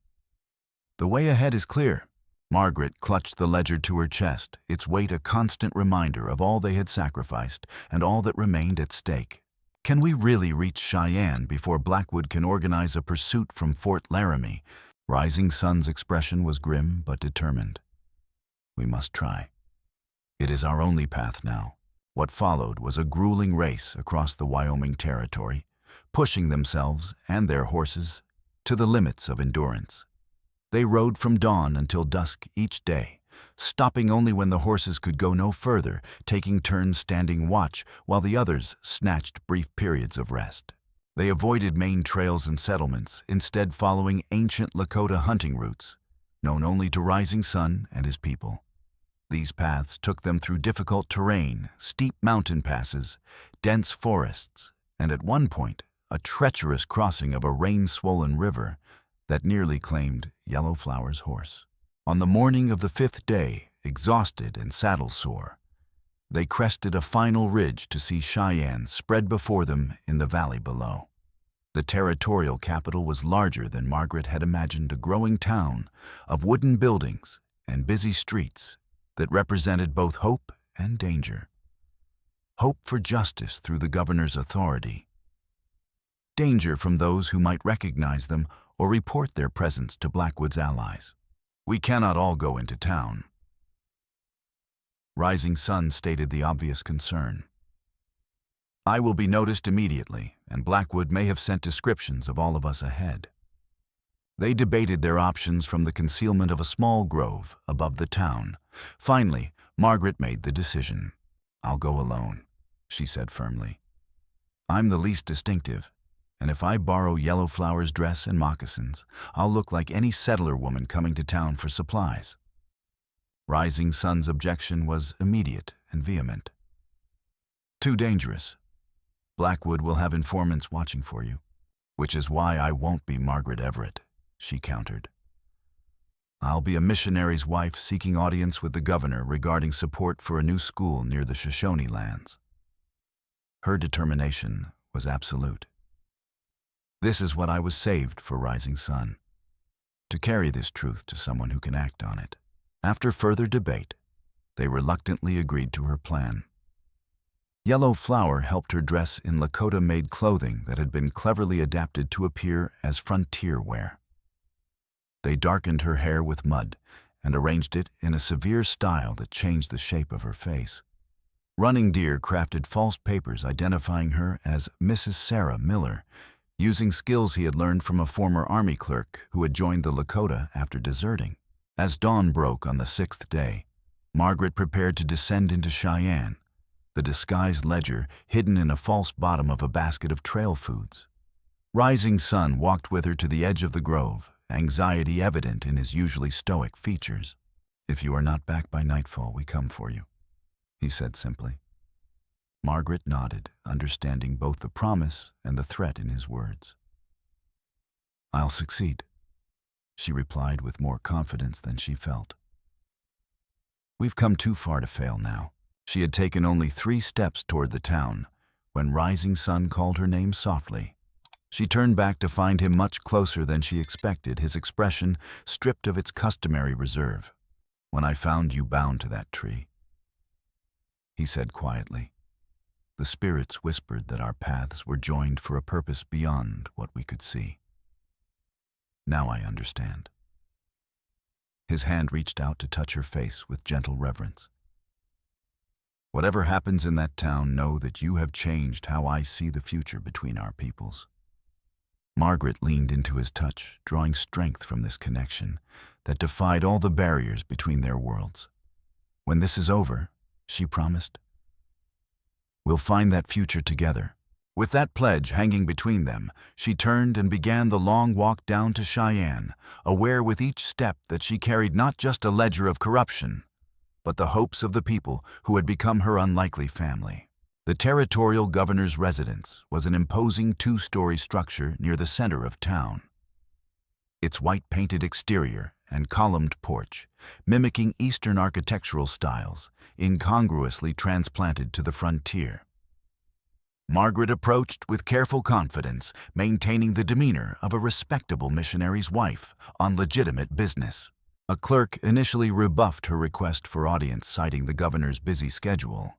"The way ahead is clear." Margaret clutched the ledger to her chest, its weight a constant reminder of all they had sacrificed and all that remained at stake. "Can we really reach Cheyenne before Blackwood can organize a pursuit from Fort Laramie?" Rising Sun's expression was grim but determined. "We must try. It is our only path now." What followed was a grueling race across the Wyoming territory, pushing themselves and their horses to the limits of endurance. They rode from dawn until dusk each day, stopping only when the horses could go no further, taking turns standing watch while the others snatched brief periods of rest. They avoided main trails and settlements, instead following ancient Lakota hunting routes, known only to Rising Sun and his people. These paths took them through difficult terrain, steep mountain passes, dense forests, and at one point, a treacherous crossing of a rain-swollen river that nearly claimed Yellow Flower's horse. On the morning of the 5th day, exhausted and saddle-sore, they crested a final ridge to see Cheyenne spread before them in the valley below. The territorial capital was larger than Margaret had imagined, a growing town of wooden buildings and busy streets that represented both hope and danger. Hope for justice through the governor's authority. Danger from those who might recognize them or report their presence to Blackwood's allies. "We cannot all go into town." Rising Sun stated the obvious concern. "I will be noticed immediately, and Blackwood may have sent descriptions of all of us ahead." They debated their options from the concealment of a small grove above the town. Finally, Margaret made the decision. "I'll go alone," she said firmly. "I'm the least distinctive, and if I borrow Yellow Flower's dress and moccasins, I'll look like any settler woman coming to town for supplies." Rising Sun's objection was immediate and vehement. "Too dangerous. Blackwood will have informants watching for you, which is why I won't be Margaret Everett," she countered. I'll be a missionary's wife seeking audience with the governor regarding support for a new school near the Shoshone lands. Her determination was absolute. This is what I was saved for, Rising Sun, to carry this truth to someone who can act on it. After further debate, they reluctantly agreed to her plan. Yellow Flower helped her dress in Lakota-made clothing that had been cleverly adapted to appear as frontier wear. They darkened her hair with mud and arranged it in a severe style that changed the shape of her face. Running Deer crafted false papers identifying her as Mrs. Sarah Miller, using skills he had learned from a former army clerk who had joined the Lakota after deserting. As dawn broke on the 6th day, Margaret prepared to descend into Cheyenne, the disguised ledger hidden in a false bottom of a basket of trail foods. Rising Sun walked with her to the edge of the grove, anxiety evident in his usually stoic features. "If you are not back by nightfall, we come for you," he said simply. Margaret nodded, understanding both the promise and the threat in his words. "I'll succeed," she replied with more confidence than she felt. "We've come too far to fail now." She had taken only 3 steps toward the town when Rising Sun called her name softly. She turned back to find him much closer than she expected, his expression stripped of its customary reserve. "When I found you bound to that tree," he said quietly, "the spirits whispered that our paths were joined for a purpose beyond what we could see. Now I understand." His hand reached out to touch her face with gentle reverence. "Whatever happens in that town, know that you have changed how I see the future between our peoples." Margaret leaned into his touch, drawing strength from this connection that defied all the barriers between their worlds. "When this is over," she promised, "we'll find that future together." With that pledge hanging between them, she turned and began the long walk down to Cheyenne, aware with each step that she carried not just a ledger of corruption, but the hopes of the people who had become her unlikely family. The territorial governor's residence was an imposing 2-story structure near the center of town. Its white-painted exterior and columned porch, mimicking Eastern architectural styles, incongruously transplanted to the frontier. Margaret approached with careful confidence, maintaining the demeanor of a respectable missionary's wife on legitimate business. A clerk initially rebuffed her request for audience, citing the governor's busy schedule.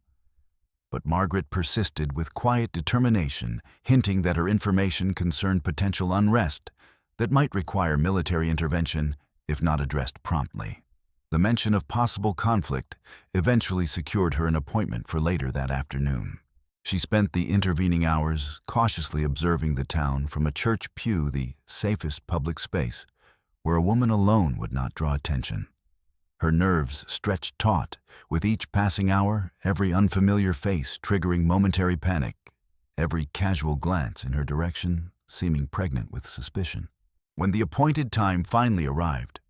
But Margaret persisted with quiet determination, hinting that her information concerned potential unrest that might require military intervention if not addressed promptly. The mention of possible conflict eventually secured her an appointment for later that afternoon. She spent the intervening hours cautiously observing the town from a church pew, the safest public space, where a woman alone would not draw attention. Her nerves stretched taut, with each passing hour, every unfamiliar face triggering momentary panic, every casual glance in her direction seeming pregnant with suspicion. When the appointed time finally arrived,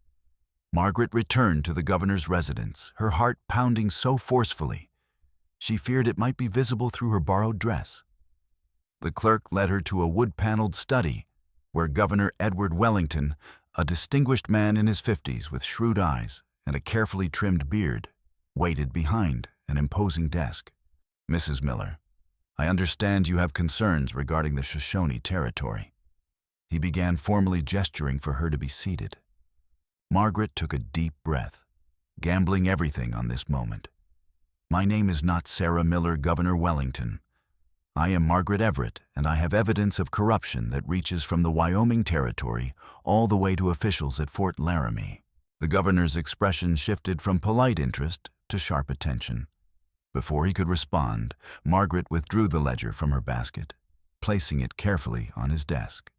Margaret returned to the governor's residence, her heart pounding so forcefully she feared it might be visible through her borrowed dress. The clerk led her to a wood-paneled study where Governor Edward Wellington, a distinguished man in his 50s with shrewd eyes and a carefully trimmed beard, waited behind an imposing desk. "Mrs. Miller, I understand you have concerns regarding the Shoshone territory." He began formally gesturing for her to be seated. Margaret took a deep breath, gambling everything on this moment. "My name is not Sarah Miller, Governor Wellington. I am Margaret Everett, and I have evidence of corruption that reaches from the Wyoming territory all the way to officials at Fort Laramie." The governor's expression shifted from polite interest to sharp attention. Before he could respond, Margaret withdrew the ledger from her basket, placing it carefully on his desk.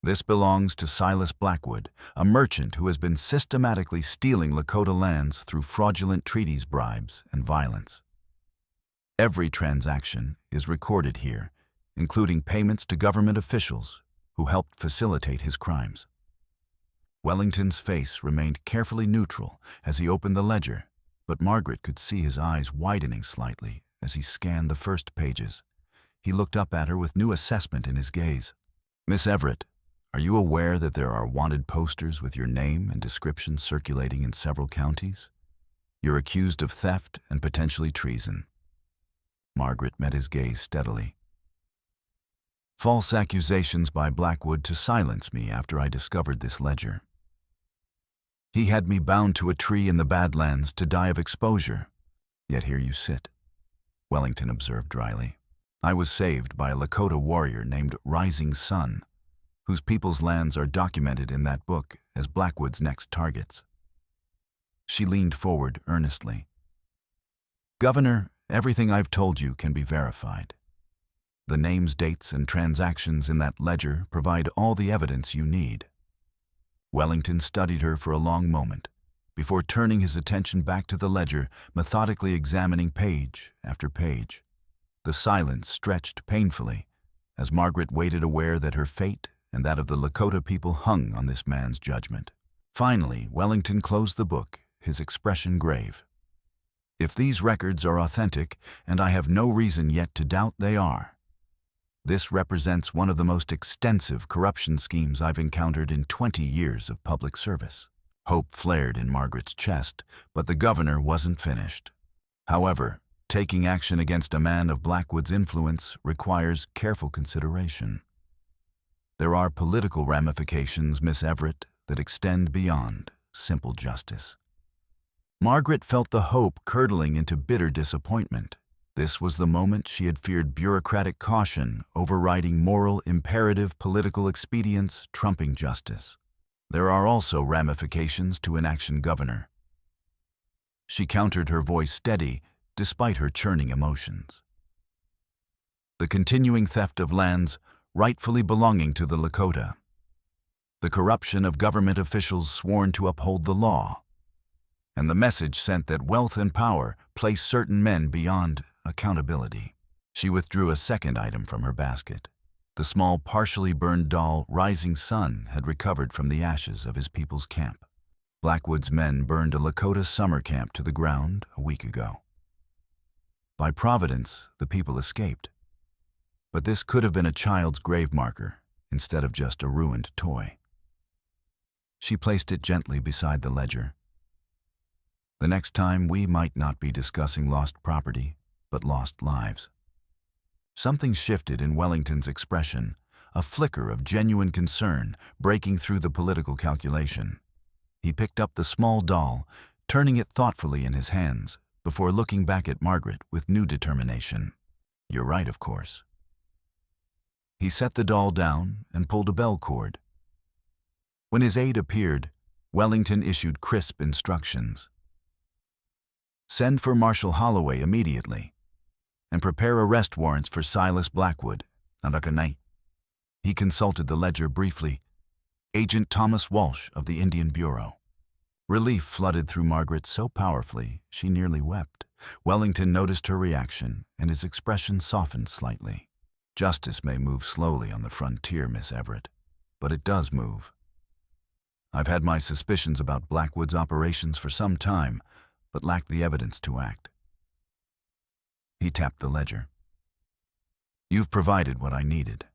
"This belongs to Silas Blackwood, a merchant who has been systematically stealing Lakota lands through fraudulent treaties, bribes, and violence. Every transaction is recorded here, including payments to government officials who helped facilitate his crimes." Wellington's face remained carefully neutral as he opened the ledger, but Margaret could see his eyes widening slightly as he scanned the first pages. He looked up at her with new assessment in his gaze. "Miss Everett, Are you aware that there are wanted posters with your name and description circulating in several counties? You're accused of theft and potentially treason. Margaret met his gaze steadily. False accusations by Blackwood to silence me after I discovered this ledger. He had me bound to a tree in the Badlands to die of exposure. Yet here you sit, Wellington observed dryly. I was saved by a Lakota warrior named Rising Sun, whose people's lands are documented in that book as Blackwood's next targets. She leaned forward earnestly. Governor, everything I've told you can be verified. The names, dates, and transactions in that ledger provide all the evidence you need. Wellington studied her for a long moment, before turning his attention back to the ledger, methodically examining page after page. The silence stretched painfully as Margaret waited, aware that her fate and that of the Lakota people hung on this man's judgment. Finally, Wellington closed the book, his expression grave. If these records are authentic, and I have no reason yet to doubt they are, this represents one of the most extensive corruption schemes I've encountered in 20 years of public service. Hope flared in Margaret's chest, but the governor wasn't finished. However, taking action against a man of Blackwood's influence requires careful consideration. There are political ramifications, Miss Everett, that extend beyond simple justice. Margaret felt the hope curdling into bitter disappointment. This was the moment she had feared, bureaucratic caution overriding moral imperative, political expedience trumping justice. There are also ramifications to inaction, Governor. She countered, her voice steady despite her churning emotions. The continuing theft of lands rightfully belonging to the Lakota. The corruption of government officials sworn to uphold the law. And the message sent that wealth and power place certain men beyond accountability. She withdrew a second item from her basket. The small, partially burned doll Rising Sun had recovered from the ashes of his people's camp. Blackwood's men burned a Lakota summer camp to the ground a week ago. By providence, the people escaped. But this could have been a child's grave marker instead of just a ruined toy. She placed it gently beside the ledger. The next time, we might not be discussing lost property, but lost lives. Something shifted in Wellington's expression, a flicker of genuine concern breaking through the political calculation. He picked up the small doll, turning it thoughtfully in his hands, before looking back at Margaret with new determination. You're right, of course. He set the doll down and pulled a bell cord. When his aide appeared, Wellington issued crisp instructions. Send for Marshal Holloway immediately, and prepare arrest warrants for Silas Blackwood, Nanakanai. He consulted the ledger briefly. Agent Thomas Walsh of the Indian Bureau. Relief flooded through Margaret so powerfully she nearly wept. Wellington noticed her reaction, and his expression softened slightly. Justice may move slowly on the frontier, Miss Everett, but it does move. I've had my suspicions about Blackwood's operations for some time, but lacked the evidence to act. He tapped the ledger. You've provided what I needed.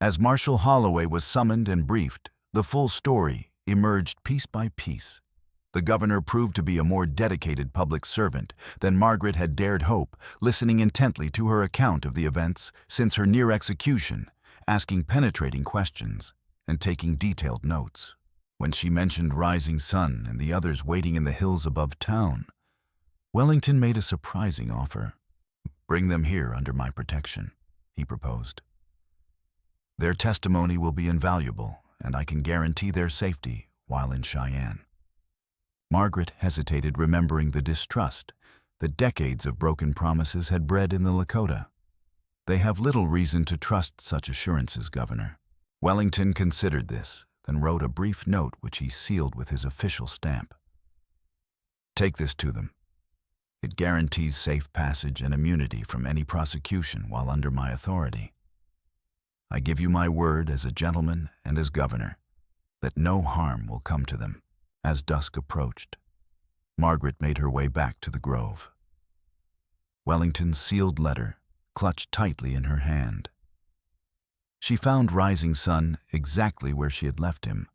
As Marshal Holloway was summoned and briefed, the full story emerged piece by piece. The governor proved to be a more dedicated public servant than Margaret had dared hope, listening intently to her account of the events since her near execution, asking penetrating questions, and taking detailed notes. When she mentioned Rising Sun and the others waiting in the hills above town, Wellington made a surprising offer. Bring them here under my protection, he proposed. Their testimony will be invaluable, and I can guarantee their safety while in Cheyenne. Margaret hesitated, remembering the distrust that decades of broken promises had bred in the Lakota. They have little reason to trust such assurances, Governor. Wellington considered this, then wrote a brief note which he sealed with his official stamp. Take this to them. It guarantees safe passage and immunity from any prosecution while under my authority. I give you my word as a gentleman and as governor that no harm will come to them. As dusk approached, Margaret made her way back to the grove. Wellington's sealed letter clutched tightly in her hand. She found Rising Sun exactly where she had left him,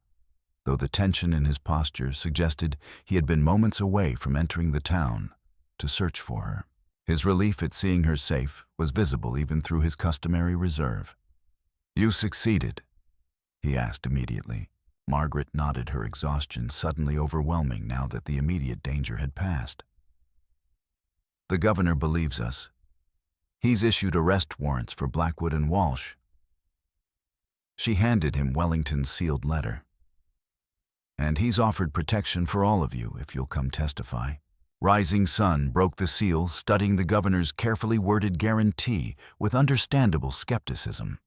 though the tension in his posture suggested he had been moments away from entering the town to search for her. His relief at seeing her safe was visible even through his customary reserve. "You succeeded?" he asked immediately. Margaret nodded, her exhaustion suddenly overwhelming now that the immediate danger had passed. "The governor believes us. He's issued arrest warrants for Blackwood and Walsh." She handed him Wellington's sealed letter. "And he's offered protection for all of you if you'll come testify." Rising Sun broke the seal, studying the governor's carefully worded guarantee with understandable skepticism.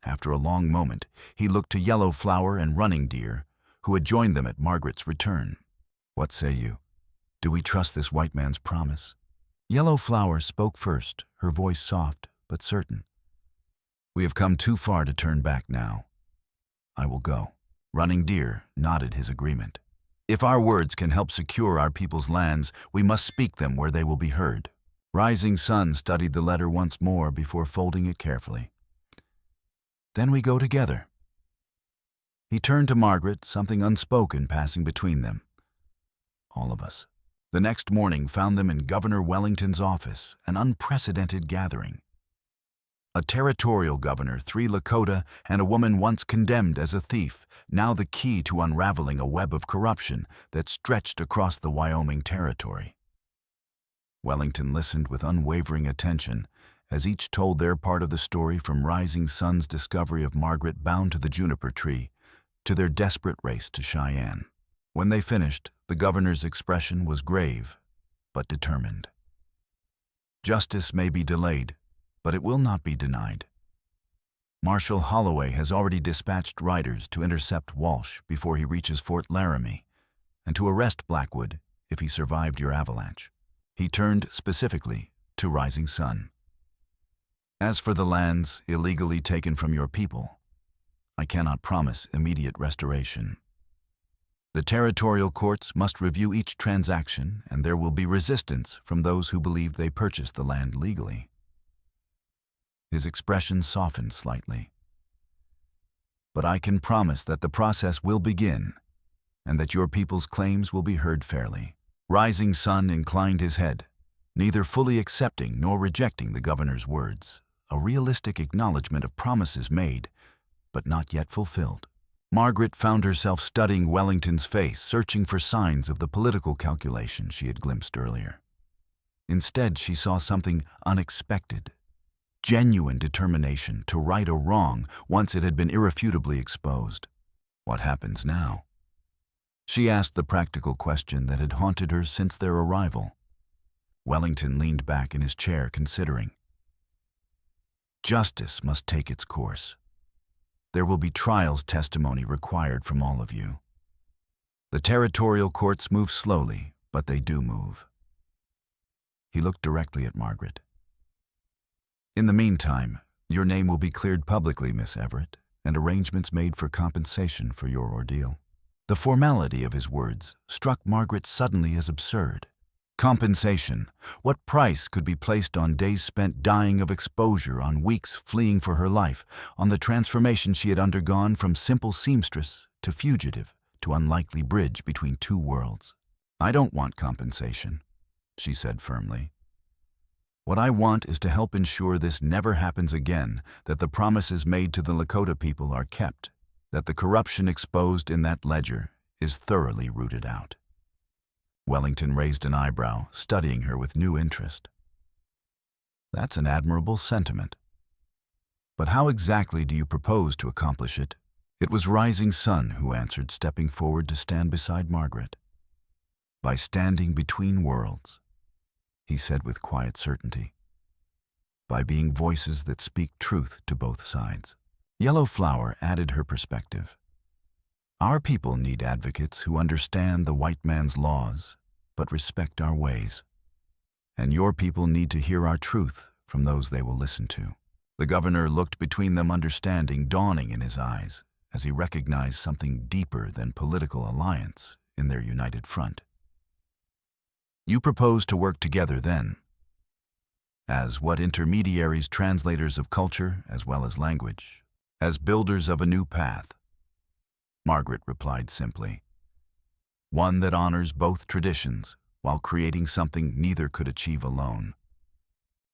After a long moment, he looked to Yellow Flower and Running Deer, who had joined them at Margaret's return. "What say you? Do we trust this white man's promise?" Yellow Flower spoke first, her voice soft but certain. "We have come too far to turn back now. I will go." Running Deer nodded his agreement. "If our words can help secure our people's lands, we must speak them where they will be heard." Rising Sun studied the letter once more before folding it carefully. "Then we go together." He turned to Margaret, something unspoken passing between them. "All of us." The next morning found them in Governor Wellington's office, an unprecedented gathering. A territorial governor, 3 Lakota, and a woman once condemned as a thief, now the key to unraveling a web of corruption that stretched across the Wyoming territory. Wellington listened with unwavering attention as each told their part of the story, from Rising Sun's discovery of Margaret bound to the juniper tree to their desperate race to Cheyenne. When they finished, the governor's expression was grave but determined. "Justice may be delayed, but it will not be denied. Marshal Holloway has already dispatched riders to intercept Walsh before he reaches Fort Laramie, and to arrest Blackwood if he survived your avalanche." He turned specifically to Rising Sun. "As for the lands illegally taken from your people, I cannot promise immediate restoration. The territorial courts must review each transaction, and there will be resistance from those who believe they purchased the land legally." His expression softened slightly. "But I can promise that the process will begin, and that your people's claims will be heard fairly." Rising Sun inclined his head, neither fully accepting nor rejecting the governor's words, a realistic acknowledgement of promises made, but not yet fulfilled. Margaret found herself studying Wellington's face, searching for signs of the political calculation she had glimpsed earlier. Instead, she saw something unexpected. Genuine determination to right a wrong once it had been irrefutably exposed. What happens now? She asked the practical question that had haunted her since their arrival. Wellington leaned back in his chair, considering. "Justice must take its course. There will be trials testimony required from all of you. The territorial courts move slowly, but they do move." He looked directly at Margaret. "In the meantime, your name will be cleared publicly, Miss Everett, and arrangements made for compensation for your ordeal." The formality of his words struck Margaret suddenly as absurd. Compensation? What price could be placed on days spent dying of exposure, on weeks fleeing for her life, on the transformation she had undergone from simple seamstress to fugitive, to unlikely bridge between two worlds? "I don't want compensation," she said firmly. "What I want is to help ensure this never happens again, that the promises made to the Lakota people are kept, that the corruption exposed in that ledger is thoroughly rooted out." Wellington raised an eyebrow, studying her with new interest. "That's an admirable sentiment. But how exactly do you propose to accomplish it?" It was Rising Sun who answered, stepping forward to stand beside Margaret. "By standing between worlds," he said with quiet certainty. "By being voices that speak truth to both sides." Yellow Flower added her perspective. "Our people need advocates who understand the white man's laws, but respect our ways. And your people need to hear our truth from those they will listen to." The governor looked between them, understanding dawning in his eyes, as he recognized something deeper than political alliance in their united front. "You propose to work together, then? As what, intermediaries, translators of culture as well as language?" As builders of a new path, Margaret replied simply. One that honors both traditions while creating something neither could achieve alone.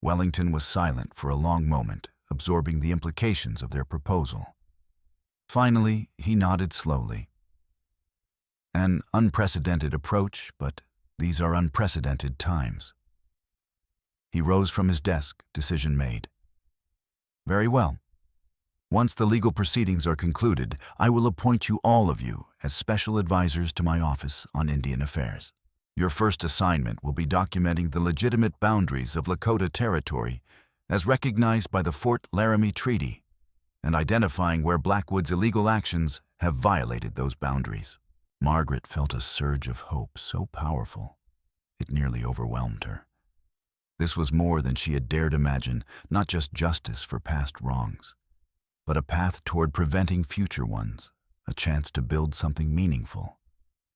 Wellington was silent for a long moment, absorbing the implications of their proposal. Finally, he nodded slowly. An unprecedented approach, but these are unprecedented times. He rose from his desk, decision made. Very well. Once the legal proceedings are concluded, I will appoint you, all of you, as special advisors to my office on Indian affairs. Your first assignment will be documenting the legitimate boundaries of Lakota territory as recognized by the Fort Laramie Treaty and identifying where Blackwood's illegal actions have violated those boundaries. Margaret felt a surge of hope so powerful, it nearly overwhelmed her. This was more than she had dared imagine, not just justice for past wrongs, but a path toward preventing future ones, a chance to build something meaningful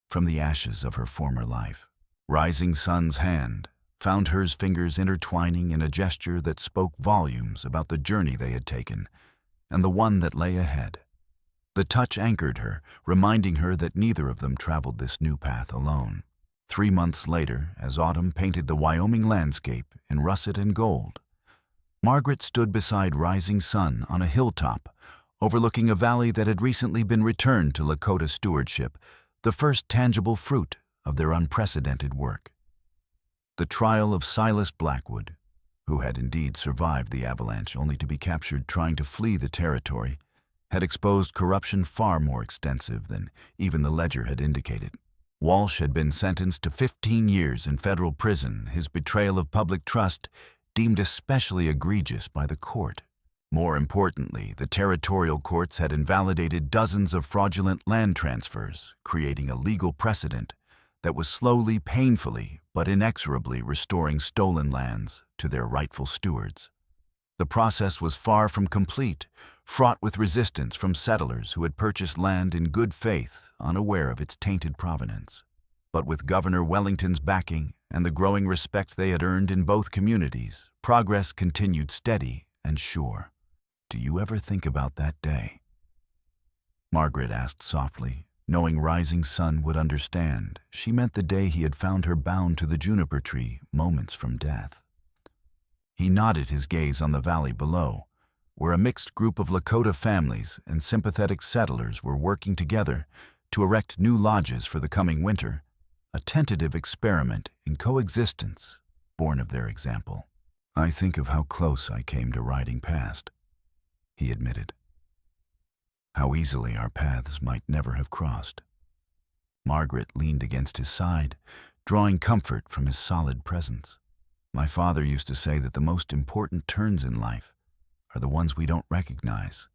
from the ashes of her former life. Rising Sun's hand found hers fingers intertwining in a gesture that spoke volumes about the journey they had taken and the one that lay ahead. The touch anchored her, reminding her that neither of them traveled this new path alone. 3 months later, as autumn painted the Wyoming landscape in russet and gold, Margaret stood beside Rising Sun on a hilltop, overlooking a valley that had recently been returned to Lakota stewardship, the first tangible fruit of their unprecedented work. The trial of Silas Blackwood, who had indeed survived the avalanche only to be captured trying to flee the territory, had exposed corruption far more extensive than even the ledger had indicated. Walsh had been sentenced to 15 years in federal prison, his betrayal of public trust deemed especially egregious by the court. More importantly, the territorial courts had invalidated dozens of fraudulent land transfers, creating a legal precedent that was slowly, painfully, but inexorably restoring stolen lands to their rightful stewards. The process was far from complete, fraught with resistance from settlers who had purchased land in good faith, unaware of its tainted provenance. But with Governor Wellington's backing and the growing respect they had earned in both communities, progress continued steady and sure. "Do you ever think about that day?" Margaret asked softly, knowing Rising Sun would understand. She meant the day he had found her bound to the juniper tree moments from death. He nodded, his gaze on the valley below, where a mixed group of Lakota families and sympathetic settlers were working together to erect new lodges for the coming winter, a tentative experiment in coexistence born of their example. "I think of how close I came to riding past," he admitted. "How easily our paths might never have crossed." Margaret leaned against his side, drawing comfort from his solid presence. "My father used to say that the most important turns in life are the ones we don't recognize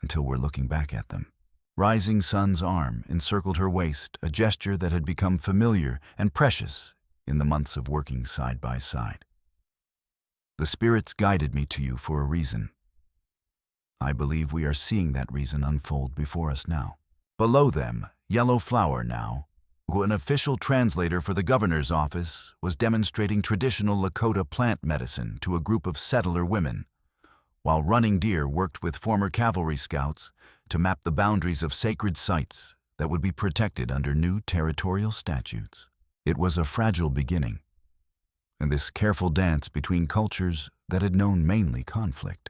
until we're looking back at them." Rising Sun's arm encircled her waist, a gesture that had become familiar and precious in the months of working side by side. "The spirits guided me to you for a reason. I believe we are seeing that reason unfold before us now." Below them, Yellow Flower now, who, an official translator for the governor's office, was demonstrating traditional Lakota plant medicine to a group of settler women, while Running Deer worked with former cavalry scouts to map the boundaries of sacred sites that would be protected under new territorial statutes. It was a fragile beginning, and this careful dance between cultures that had known mainly conflict.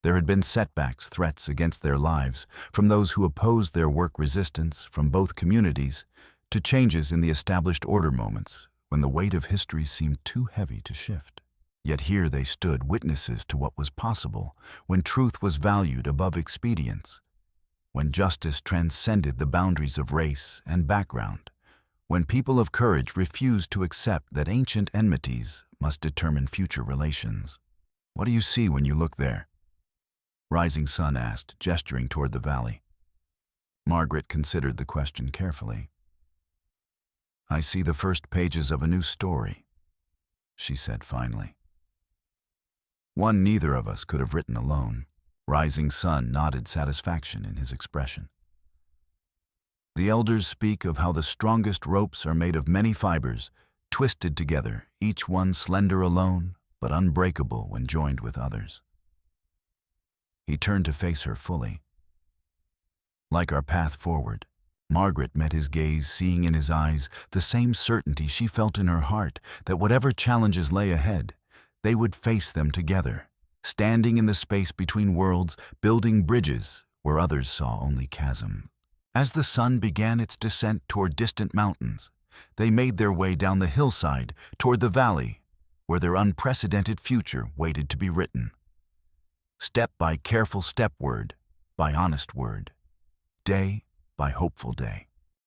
There had been setbacks, threats against their lives, from those who opposed their work, resistance from both communities, to changes in the established order, moments when the weight of history seemed too heavy to shift. Yet here they stood, witnesses to what was possible, when truth was valued above expedience, when justice transcended the boundaries of race and background, when people of courage refused to accept that ancient enmities must determine future relations. "What do you see when you look there?" Rising Sun asked, gesturing toward the valley. Margaret considered the question carefully. "I see the first pages of a new story," she said finally. "One neither of us could have written alone." Rising Sun nodded satisfaction in his expression. "The elders speak of how the strongest ropes are made of many fibers, twisted together, each one slender alone, but unbreakable when joined with others." He turned to face her fully. Like our path forward, Margaret met his gaze, seeing in his eyes the same certainty she felt in her heart that whatever challenges lay ahead, they would face them together, standing in the space between worlds, building bridges where others saw only chasm. As the sun began its descent toward distant mountains, they made their way down the hillside toward the valley, where their unprecedented future waited to be written. Step by careful step, word by honest word, day by hopeful day.